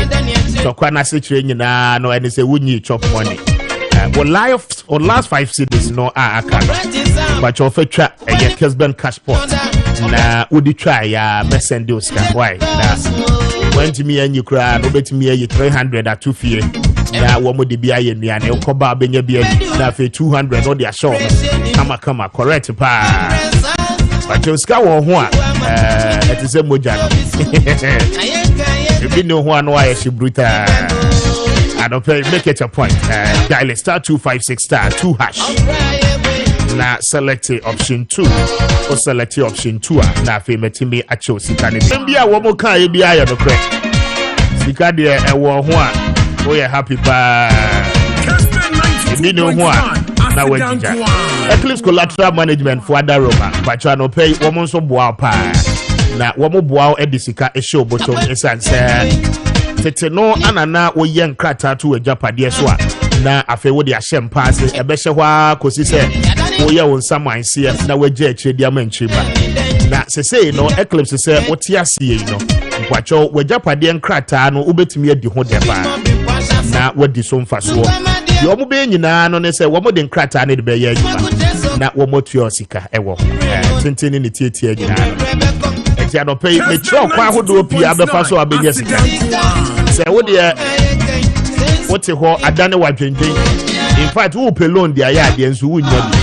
tokwa na sechere nyina no ene se wunyi chop money on last 5 cities no akano but of twa e Kessben cash pot na udi try ya mesend Oscar why na went me and you cry no bet me 300 at 2 fie na wo mo de bia ye nuane ukoba benya bia na fe 200 no dia show kama correct pa but Oscar wo ho a it is a moja ebi no ho ano aye shibruta and okay make it a point dial star 256 star 2 hash na select option 2 or select option 2 na fe metimi acho sika ne bia wo mo kan e bia ya no kre sika de e wo ho a we are happy pa ebi no ho a na wajija Eclipse collateral management for other Roma but you no pay wo mo so boa pa na wo mo boa e disika e show bottom esanse tete no anana wo yen krata to ajapade so a na afi wo de ahyem paase e be hye hwa kosi se wo ye won samanse na waje akiredi amanchima na sesei no Eclipse se wote asie no nkwacho wajapade nkrata no ubetimi adi ho deba na wadi so mfaso yo mo be nyina no ne se wo mo de nkrata ne de be ye adwuma na wo mo tuo sika ewo tenteni ne tietie nyina enti anope me tro kwa hodo pia befa so abenya sika se wo de wote ho adane wadwendwen in fact wo pe loan de aya de nso wunya bi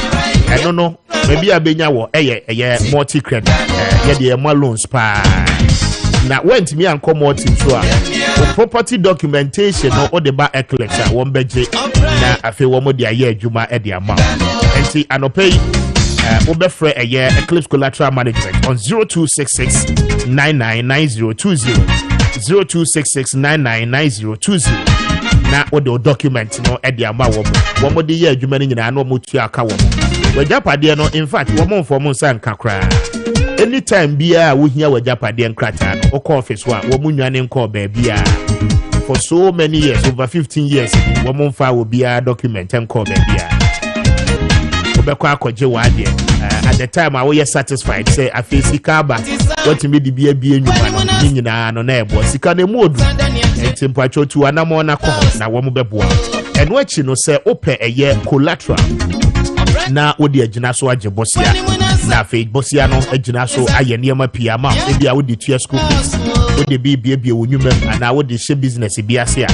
eno no maybe abenya wo eye multi credit ye de mo loans pa na went me and come multi so a property documentation no de ba Eclipse a won beje na afi wo mo de aya adwuma e de ama enti anope obefre eye Eclipse collateral management on 0266 999020 0266999020 na odo document no e de ama wo mo de ye adwuma ni nyina na mo tua aka wo wajapade no in fact wo mo mfo mo san kakra anytime bia wo hia wajapade nkrata no o office wa wo munwane nko ba bia for so many years over 15 years wo mo mfa wo bia document nko ba bia obekwa akoje wa de at the time I was satisfied say afisi kaba what me di bia enwuma no nyina no na ebo sika na mu odu enti mpacho tu anamo na ko na wo mo beboa eno achi no say ope eye collateral na wodi agina so agye bosia na fe bosia no agina so aye niema pia ma ebia wodi tua school fees wodi bibia wonwuma ana wodi she business bi ase a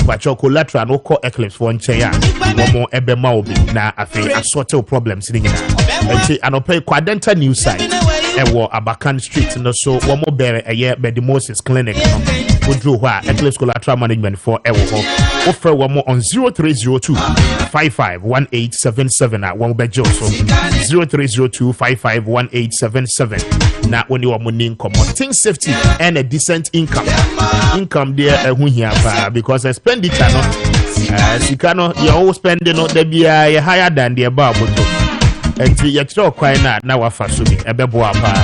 kwacho collateral no call eclipse for nche ya womo ebe ma obi na afe assorted problems ni nyina enti anope Kwadenta new site ewo Abakan Street no so womo bere eye Bedimosis clinic no wodru ho a eclipse collateral management for ewo ho offer womo on 0302 551877 a womo bejo so 0302 551877 na oni womo ni nkomo safety and a decent income there hu hia pa because expenditure no sika no you all spending no there be higher than the above to enti ye tro kwan na wafa so bi ebebo apa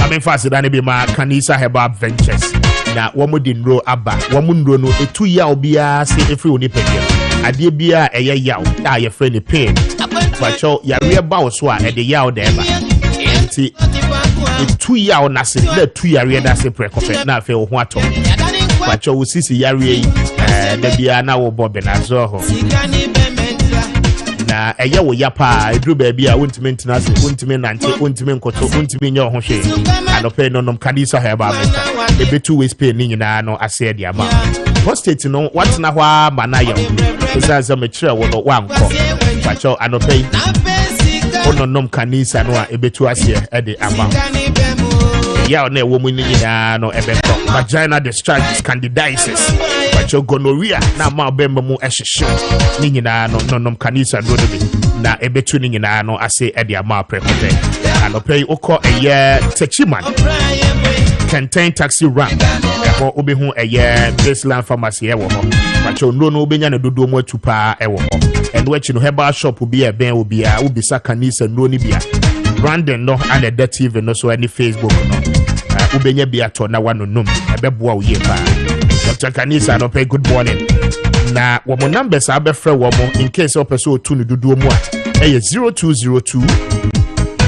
amen fast than be ma Kanisa Herbal Ventures na womo di nro aba womo nro no etu ya obia se efri oni pedia ade bia eye yaw a ye frɛ ne pain kwacho ya re ba wo so a ede yaw da eba enti etu yaw na se na tu ya re da se prekofe na afa wo ho ato kwacho wo sisi ya re yi da bia na wo bobe na zo ho na eye wo ya pa edru ba bia wontimi ntina se wontimi nante wontimi nkoto wontimi nya ho hwe anope nonom Kanisa Herbal Ventures ebetu waste pain ni nyina no ase dia ma prostate no watna ho ama na yo ezaza mechire wo no wanko kwacho anope ononom Kanisa no a ebetu ase ede ama ya na ewo mu ni nyina no ebeko vagina discharge candidiasis kwacho gonorrhea na ma bemba mu ehhehye ni nyina no nonom Kanisa no de na ebetu ni nyina no ase ede ama prekote anope ukọ eye techiman contain taxi rank eko obehu eye baseline pharmacy ewo ho kwacho no obenya na dodo mu atupa ewo ho endo echi no herbal shop bi e ben obi a ubisa Kanisa no ni bia Brandon no and the TV no so any Facebook no ubenya bia to na wanonum ebeboa wo ye pa Dr. Kanisa no pay good morning na wo mo numbers abefre wo mo in case o person otu no dodo mu a eye 0202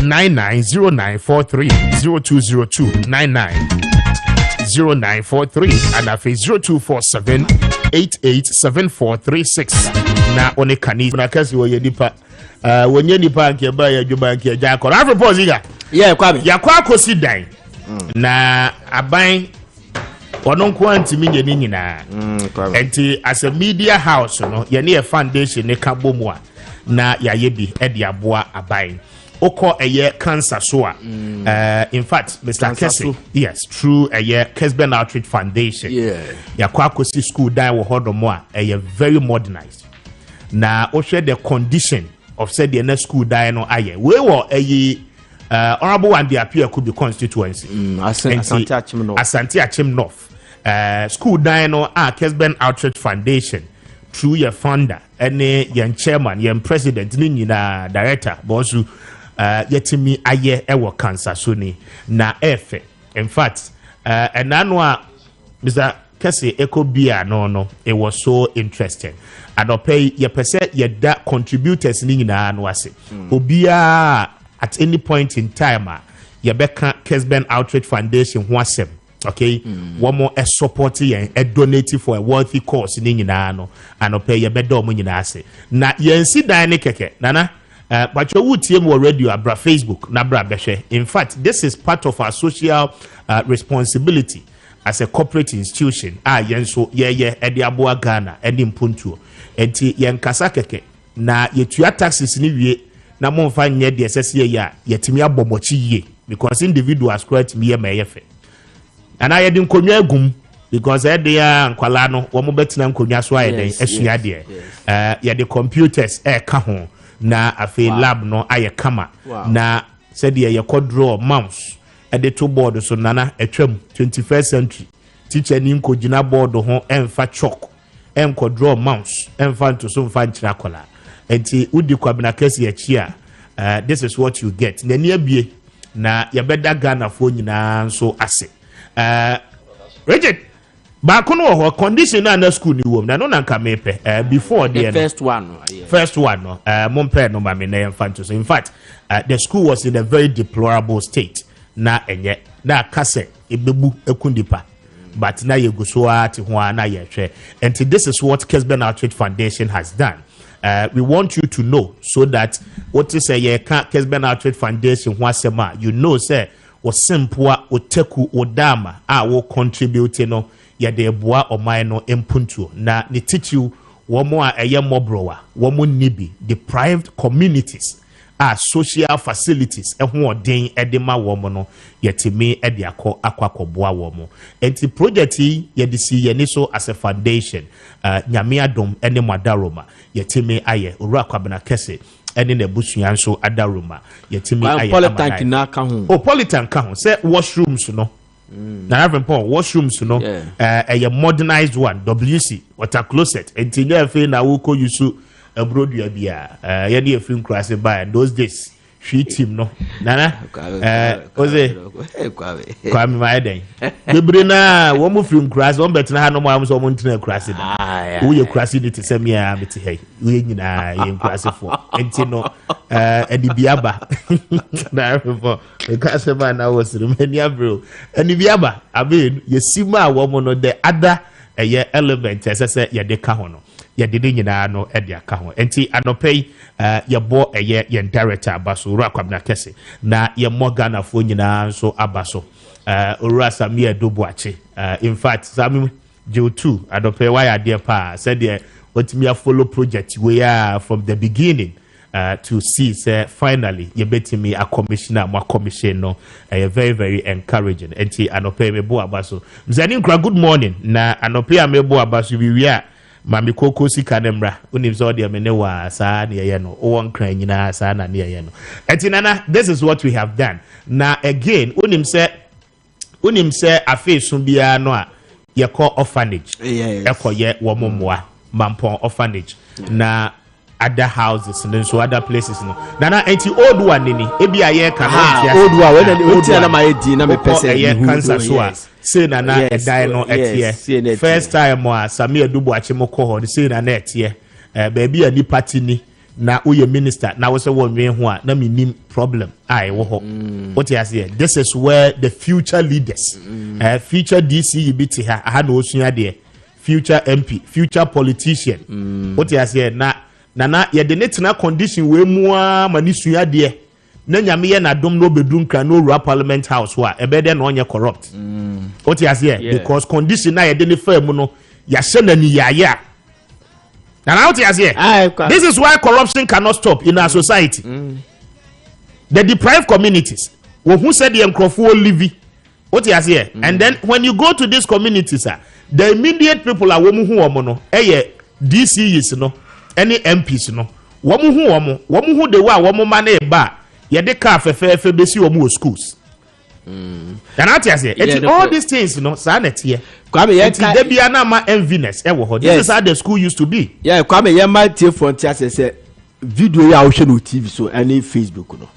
990943 0202 990943 and afi 0247 887436 na one Kanisa na kasi wo ye nipa wonye nipa nke ba ya dwuma nke ja akọ afro poziga yeah Kwame ya kwa akosi dan na aban ono nko antimi nye ni nyina enti as a media house no ye ne foundation ne ka bomu a na ya ye bi e de aboa aban okọ eye cancer so a in fact Mr. Kessben yes through eye Kessben Outreach Foundation ya kwa akosi school dan wo hodomo a eye very modernized na o share the condition of said the next school die no aye we were honorable Kwame Appiah Kubi constituency Asante Achim North school die no Kessben Outreach Foundation through your founder any your chairman your president ni nyina director bosu yetimi aye ewo cancer so ni na efe in fact enano a Mr. Kessy Ekobia no it was so interesting adope ye pese ye da contributors ni nyina no ase obia at any point in time ye beka Kessben Outreach Foundation ho asem okay one more a support yen a donate for a worthy cause ni nyina no anope ye beda omo nyina ase na ye nsi dan ne keke nana but you would see more radio abra Facebook na bra behwe in fact this is part of our social responsibility as a corporate institution yenso ye ede aboa Ghana ede mpuntuo enti yen kasa keke na yetua taxes ni wie na monfa nye de sese ya yetimi abomochi ye because individuals create me ma yefe ana ye de nkonwa agum because ede ya nkwala no wo mo betina nkonwa so ayede esua de ye de computers ka ho na afi lab no aye kama na said ye draw mouse ede to board so nana etwam 21st century teacher ni nkogina board ho emfa chalk enko draw mouse emfa to so mfa nchira kola enti udi Kwame Kessy achi a this is what you get na ni abie na yebeda Ghana fo nyina so ase Richard baako no ho condition na school ni wom na no nka mepe before the first one no mompe no ma me na emfa to so in fact the school was in a very deplorable state na enye na kase ebebu ekundipa but na yeguso ati ho na yehwe and this is what Kessben Outreach Foundation has done we want you to know so that what is a Kessben Outreach Foundation wasema you know say was simple oteku odama will contribute no ya de boa oman no empuntu na ni teach you womo a eye mobrowa womo nibi deprived communities social facilities ehun odin edema womo no yetimi ede akwakoboa womo enti project yi yede si ye ni so as a foundation nyame adom ene madaroma yetimi aye owura kwabena kese ene na busuya nso adaroma yetimi aye politank na ka ho politank ka ho say washrooms no na having Paul washrooms no a modernized one WC water closet enti na fe na wo ko yusu abrodua bia ya dey film class by those days she team no nana oze Kwame Maiden bebre na wo mu film class on bet na ha no mo am so mo ntina class da wo ye class ni te sem ya meti hey wo nyina ye class for enti no edibiaba na for the class man na was Romania bro edibiaba abi ye sima wo mo no the other element say ye de ka ho no ya dede nyina no ede aka ho enti anopei ye bo ye director abaso ru akwabna kese na ye mogana fo nyina so abaso ru asamia dobuache in fact sami J2 anopei why ade pa said there otimi follow project we are from the beginning to see say finally ye betimi a commissioner mo commission no very very encouraging enti anopei me bo abaso mzani nkra good morning na anopei amebo abaso wiwia mami koko sika nemra unim so de mene wa saa ne ye no won kran nyina saa na ne ye no etinana this is what we have done na again unim se afesu bia no a ye call orphanage ye wo momoa mampon orphanage na other houses and so other places no nana enti old one ni ebi aye ka no old one when enti na my di na me pese ye cancer so a say nana edai no etie first time a Samia Dubu achimo ko ho say nana etie baby ani party ni na uye minister na wo se wo nwen ho a na minim problem ai wo ho what you say this is where the future leaders future DC biti ha na osua de future MP future politician what you say na ye de netina condition we mua mani sua de na nyame ye na dom no bedun kra no rural parliament house wa ebede na onye corrupt what you say because condition na ye de ne fam no ya hye na ni yaya na what you say this is why corruption cannot stop in our society the deprived communities who said the enkrofo live what you say and then when you go to these communities the immediate people are womu hu omo no DCs no any MPs no womu hu de wa womu ma na ba ye de ka fefe besi womu schools and what you say all these things no sanity Kwame ye de bia na ma enviness wo ho this is how the school used to be Kwame ye ma tie frontier say video ya wo hwe no TV so any Facebook no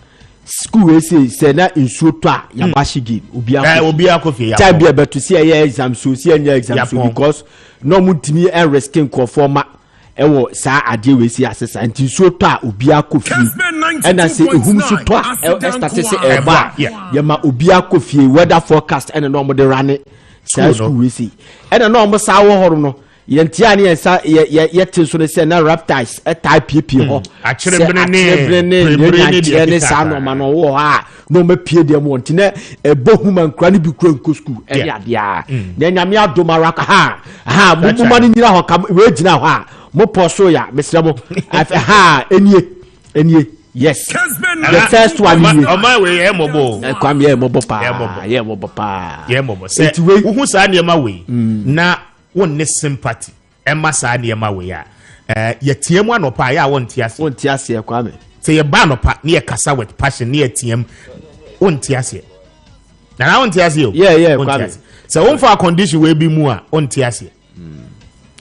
school we say na insuo to a ya bashigi obi akofie ya time be beto see ye exam so see any exam so because no mutimi en risking ko forma ewo sa ade we si asesa nti insuo to a obi akofie and say ehum so to a start say eba ye ma obi akofie weather forecast and no mo de rane school we see and no mo sa wo horo no yentia ne yensa ye tinso ne se na raptors type pp ho akyere ne sa no ma no wo ha no ma pie de mo ntina ebohuma nkra ne bi kura nko school e ya dia na nyame adomara ha mumuma ne nyira ho ka we gina ho a mo poso ya mesra mo enie yes the first one on my way emobo Kwame emobo pa say who sa ne ma we na won ne sympathy emma sa ne ma we ya yetiam anopa ya won tiase Kwame say ye ba anopa ne ye kasa with passion ne yetiam won tiase na won tiase o Kwame so won for condition we bi mu a won tiase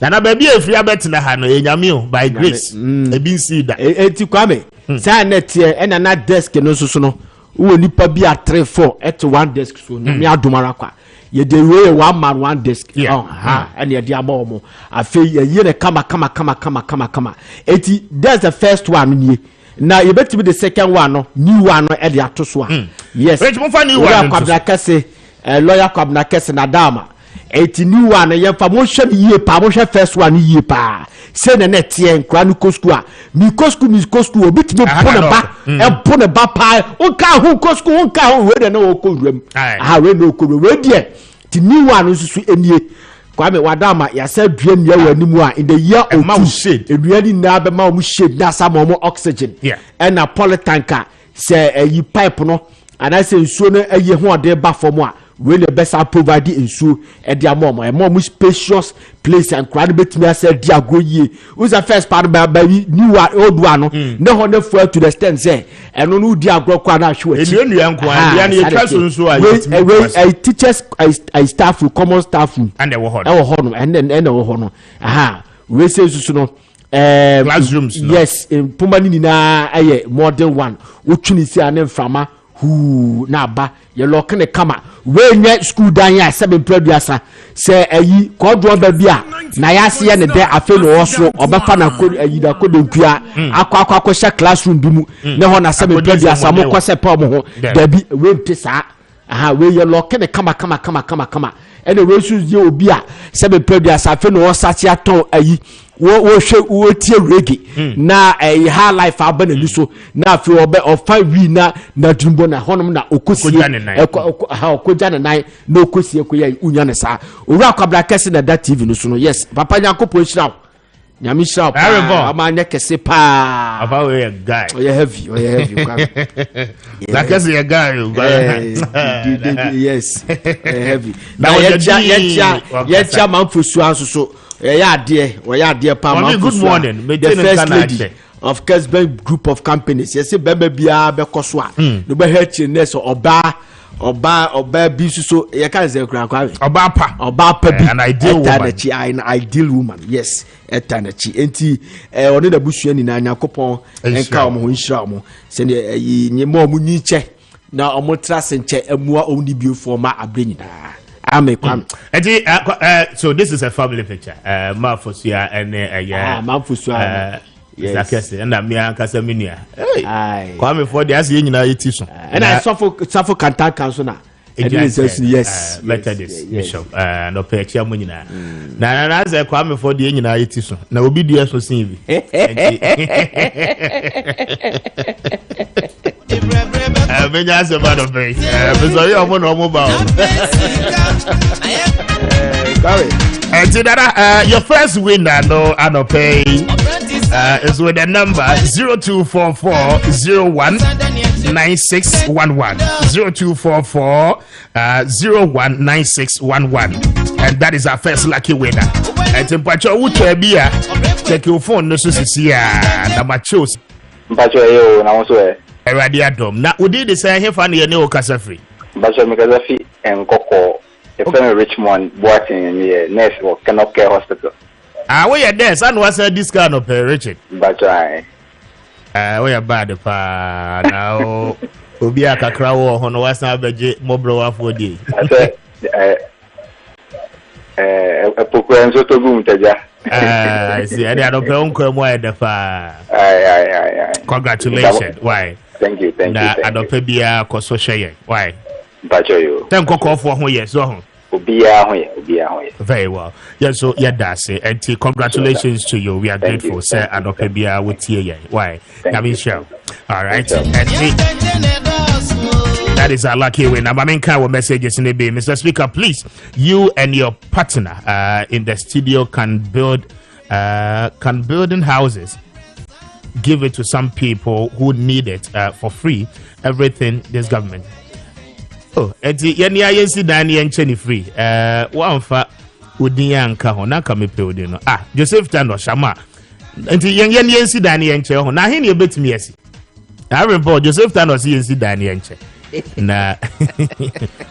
na baby efri abetina ha no enyame o by grace e bin see that enti Kwame say net e na desk no so no wo nipa bi a 3-4 at one desk so no me adomara kwa ye dey way one man one desk and ye dey abomo afi ye ne kama enti that's the first one ni na ye beti be the second one no new one no e dey atoso a yes which mo fa new one Kwabna Kese lawyer Kwabna Kese na dama eti new one ye fa mo hwe ye pa mo hwe first one ye pa se na net ye nkra no kosku a mi kosku obi ti me pone ba e pone ba pa o ka hu kosku o ka hu we de na o ko wram we no ko we de ti new one susu enie Kwame wadama ya se dua nia wanimu a in the year of two shade edua ni na be ma o mu shade na sama o oxygen and a polytanker se yi pipe no ana se nsuo no aye ho ode ba fom a we le best provide nsuo e dia mo spacious place and crowd betimi ase dia groye who's the first part by new old one no ne ho ne fuel to the stand say eno no di agro kwa na hwe enu nko dia na ye twa so nso a we teachers I staff common staff and they were hot no and then wo ho no we say so no classrooms no yes in Pumani ni na aye modern one utwini si ane mframa hu na ba ye lock ne kama we nye school dan ya 7 producer se ayi kodwo ba bia na ya se ye ne de afe no osoro obefa na ko ayi da ko denkua akwa sha classroom bi mu ne ho na 7 producer mo ko se pa mo ho da bi we mpisa we ye lock ne kama ene we su ye obi a 7 producer afe no osachi aton ayi wo tie reggae na high life abana ni so na afi obe ofa wi na dumbo na honom na okosie okoja na nai na okosie ko ya unya ne sa owura kwabra kese na that TV no so no yes papa nyankopon hira nyame hira pa amanya kese pa aba we guy oh heavy la kese ya guy yes heavy na ya manfosu anso so yeah pa good morning the first lady of Kessben group of companies yes bebe bia be koso a no be healthiness oba bi so ye kan say kura oba pa bi an ideal woman yes etanachi enti oni da busua ni na Yakopon enka omo ho nhira omo se ne nyemo omo nyiche na omo trase nche amua oni biofo ma abrenyina so this is a family picture. Mafosua and Mafosua. Yes. And I'm here, Casaminia. Kwame for the as you know it is. And I suffer cantar council now. Yes, Methodist Bishop. No pay chairman. Now, as I Kwame for the United is. Now, will be the association. Many as a matter of fact, sorry, I'm on mobile. And your first winner, no, I don't pay. Is with the number 0244019611 0244019611, and that is our first lucky winner. And in Pacho Utebia, check your phone, no Susia, Namachos. Pacho, now also. Eradiadom. Na udi de say he fa na ne o kasa free. Basho me kasa fi enkoko. E fa Richmond Boating near nurse or Cannot Care Hospital. We are there. San was this kind of Richard. Basho we are bad pa now. Obi akakra wo ho no wasa beje mobro afo dey. I say pokran so to gum taja. I see. I don't pay unko mo e defa. Congratulations. Why? Thank you. I don't pay bia koso share. Why? Bacho you. Thank you for ho yes so. Obia. Very well. Yeah, so that's it. And congratulations to you. We are grateful, sir. I don't pay bia with here. Why? Show. All right. That is our lucky win. I'm making our messages in the bay. Mr. Speaker, please, you and your partner in the studio can building houses. Give it to some people who need it for free. Everything this government. Oh, eti yani ayensi dani enche free. One fa udinya nka ho na kame pe odi no. Joseph Tando Shama. Enti yani yensi dani enche ho na he ne betimi yesi. I remember Joseph Tando si yensi dani enche. Na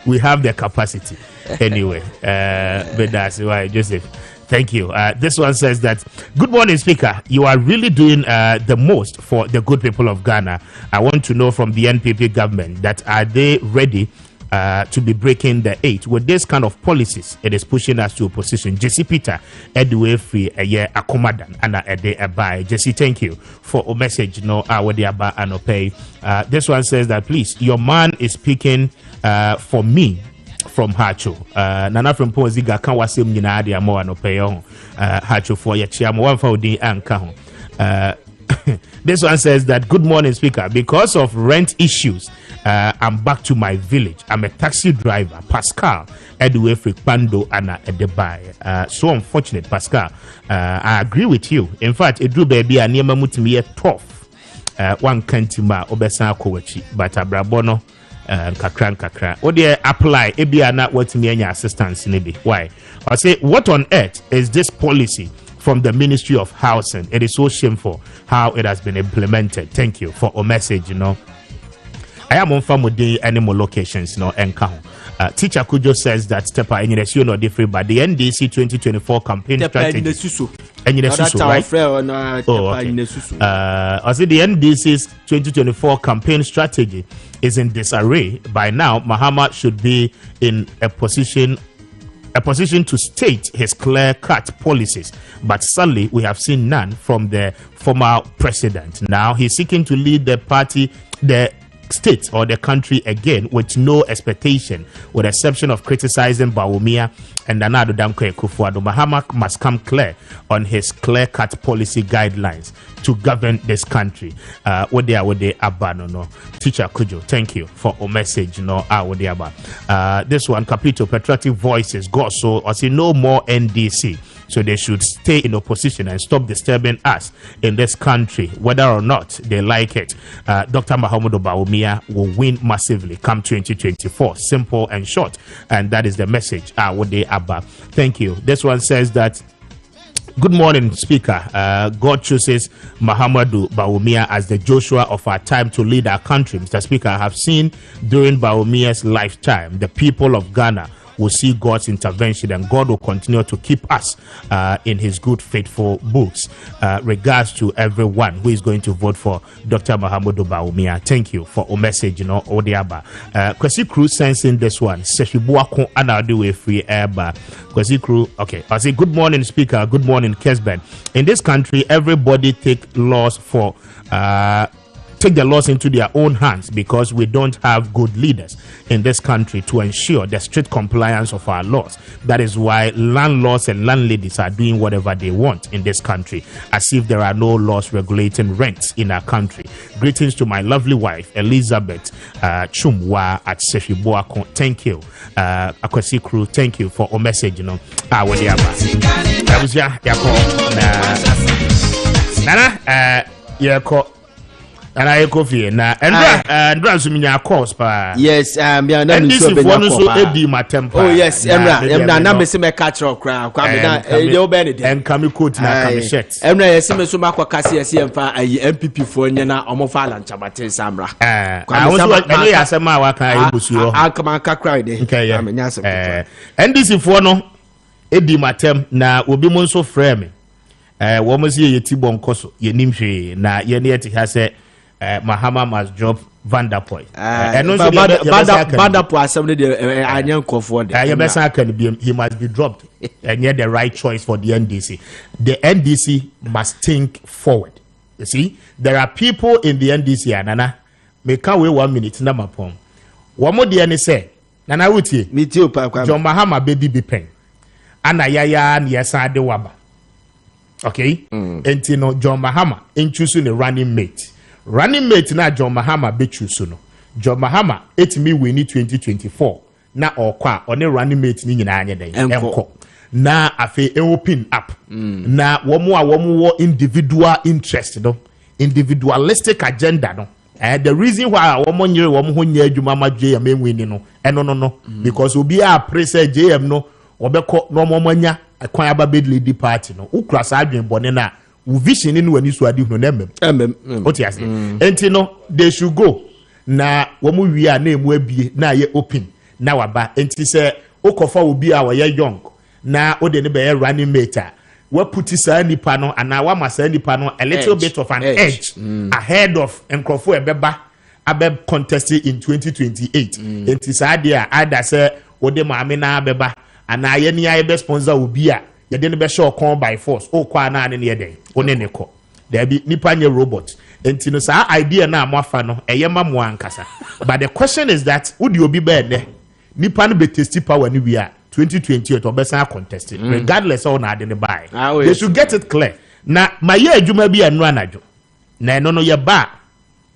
we have the capacity anyway. But that's why Joseph. Thank you. This one says that, good morning, Speaker. You are really doing the most for the good people of Ghana. I want to know from the NPP government that are they ready to be breaking the 8 with this kind of policies? It is pushing us to a position. Jesse Peter, Edway free a year accommodan and a day a buy. Jesse, thank you for a message. No, what they are and pay. This one says that, please, your man is speaking for me from Hacho. Nana from Ponziga can was him in Adia more no pay on Hacho for your chiam 1 for the anchor. This one says that good morning, Speaker. Because of rent issues, I'm back to my village. I'm a taxi driver, Pascal. Edway Pando Anna Edebai. So unfortunate, Pascal. I agree with you. In fact, it do baby a near Mamutimi tough. One kantima obesa kowachi, but abrabono kakran. O dear apply ebia not what me any assistance in it. Why? I say, what on earth is this policy from the Ministry of Housing? It is so shameful how it has been implemented. Thank you for a message, I am on family animal locations, encounter. Teacher Kujo says that Stepa Enyinesi no different, but the NDC 2024 campaign strategy. Enyinesi, right? I say the NDC's 2024 campaign strategy is in disarray. By now, Mahama should be in a position to state his clear-cut policies, but sadly we have seen none from the former president. Now he's seeking to lead the party, the state or the country again with no expectation, with the exception of criticizing Bawumia and Nana Damko Kufuado. Mahama must come clear on his clear-cut policy guidelines to govern this country. What they abano. Teacher Kujo, thank you for a message. This one, Capito Patriotic Voices, God so I see no more NDC. So they should stay in opposition and stop disturbing us in this country, whether or not they like it. Dr. Mahamudu Bawumia will win massively come 2024. Simple and short. And that is the message. Thank you. This one says that, good morning, Speaker. God chooses Mahamudu Bawumia as the Joshua of our time to lead our country. Mr. Speaker, I have seen during Bawumia's lifetime, the people of Ghana will see God's intervention, and God will continue to keep us in his good, faithful books. Regards to everyone who is going to vote for Dr. Mahamudu Bawumia. Thank you for a message, Odiaba. Kwesi Crew sensing this one. Seshibuako anadu free airba. Kwesi Crew, okay. I say, good morning, Speaker. Good morning, Kessben. In this country, everybody take the laws into their own hands because we don't have good leaders in this country to ensure the strict compliance of our laws. That is why landlords and landladies are doing whatever they want in this country, as if there are no laws regulating rents in our country. Greetings to my lovely wife, Elizabeth Chumwa at Seshibuako. Thank you. Akwesi Crew, thank you for a message, and I coffee na Andra Suminya course pa. Yes, and this is one so ebi my temper. Oh yes, Emra na me se me catch up crowd. Kwame na you benefit. And kami coat na kami shirt. Emra yes me so makwa kase yes emfa MPP fo nya na omofa la nchabate samra. Kwame sama ya asema wa kan ebusuo. Akama kakra de. Kwame nya asem. And this is for no ebi my temp na obi mo so frame. Wo mo se ye tibon koso ye nimhwe na ye ne yeti ha se Mahama must drop Vanderpool. Vanderpool assembly he must be dropped and yet the right choice for the NDC. The NDC must think forward. You see, there are people in the NDC Nana make away 1 minute number pom. One more DNA say Nana Wuti me too John Mahama baby be pen. Ana yaya ni yasa de waba. Okay? Entino John Mahama in choosing a running mate. Running mate na John Mahama bechu no. John Mahama etimi win 2024 na okwa one running mate ni nyina anye den enko na afi open up na womo individual interest no, individualistic agenda no. The reason why womo nyere womo ho nya adwuma ma JM enwini no no because obi a praise JM no obekọ no momanya akwan aba bedlady party no ukura sa adwen bone na vision in when you so adi no nemem what you say enti no they should go na womu wi a na emu abie na ye open na waba enti se okofa obi a we young na ode ne be running mate we put sa nipa no ana wa ma sa nipa no a little bit of an edge ahead of enkrofo ebeba abe contest in 2028 enti sa dia ada se ode maame na abeba ana ye ni aye sponsor obi a you didn't be sure come by force. Oh, kwa na ne day. One ko. There be nipa nye robot. Enti no sa idea na amwafa no eyema mo ankasa. But the question is that would you be bad there? nipa no be tasty power ni we are 2028 obesa contested regardless of na the buy they should get it clear na my year adwuma bi anu anajo na eno no ye ba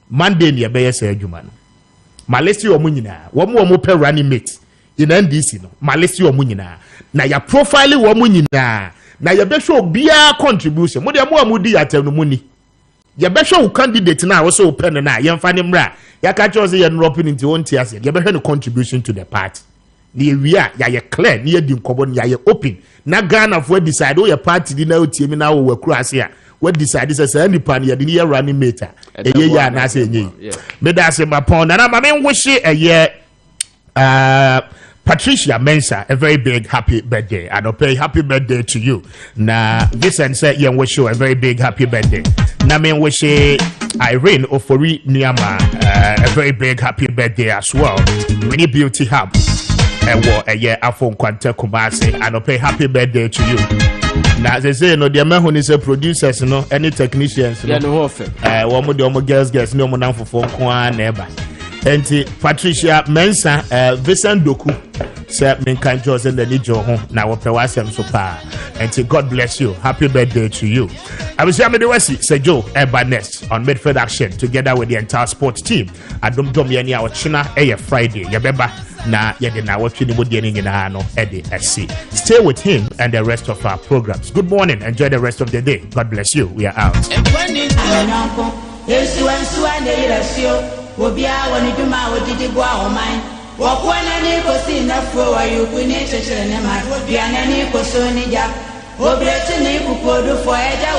Monday ne ye be yesa adwuma no malesi omu nyina wo pe running mate in NDC no malesi omu nyina na ya profile omu nyina na ye be show bia contribution mo de mo di atem no muni ye be show candidate na wo so pen na ye mfa ne mra ya ka cho say ye dropping into one tier ye be no contribution to the party ni wia ya ye clear ni ye di nkobo ni ya ye open na Ghana for decide o ye party di na otie mi na wo wakru ase a we decide say nipa ni ye di ye running mate eye ya na say enyi me da say ma pon na ma me wish Patricia Mensah, a very big happy birthday. And I'll pay happy birthday to you. Na Vincent said, yeah, wish you a very big happy birthday. Na me wish Irene Ofori Niama a very big happy birthday as well. Mini Beauty Hub. A year after Kwante Kumasi. And I'll pay happy birthday to you. Now they say no, the man who is a producers, no, any technicians, no, one more the girls, no more for phone, never. And Patricia Mensah, Vincent Doku, said, "Men can just in the Nijo home now. Pewasem so far." And God bless you. Happy birthday to you. I will say, say Joe Ebanest on midfield action together with the entire sports team. I don't yani our China Friday. Yabeba na yedina watching no Eddie SC. Stay with him and the rest of our programs. Good morning. Enjoy the rest of the day. God bless you. We are out. Obia woni duma odidi bua o man wo ko na ni ko si na fro wa yu ku ni chechele ne ma bia na ni ko so ni ja obre chi ni ku podu fo eja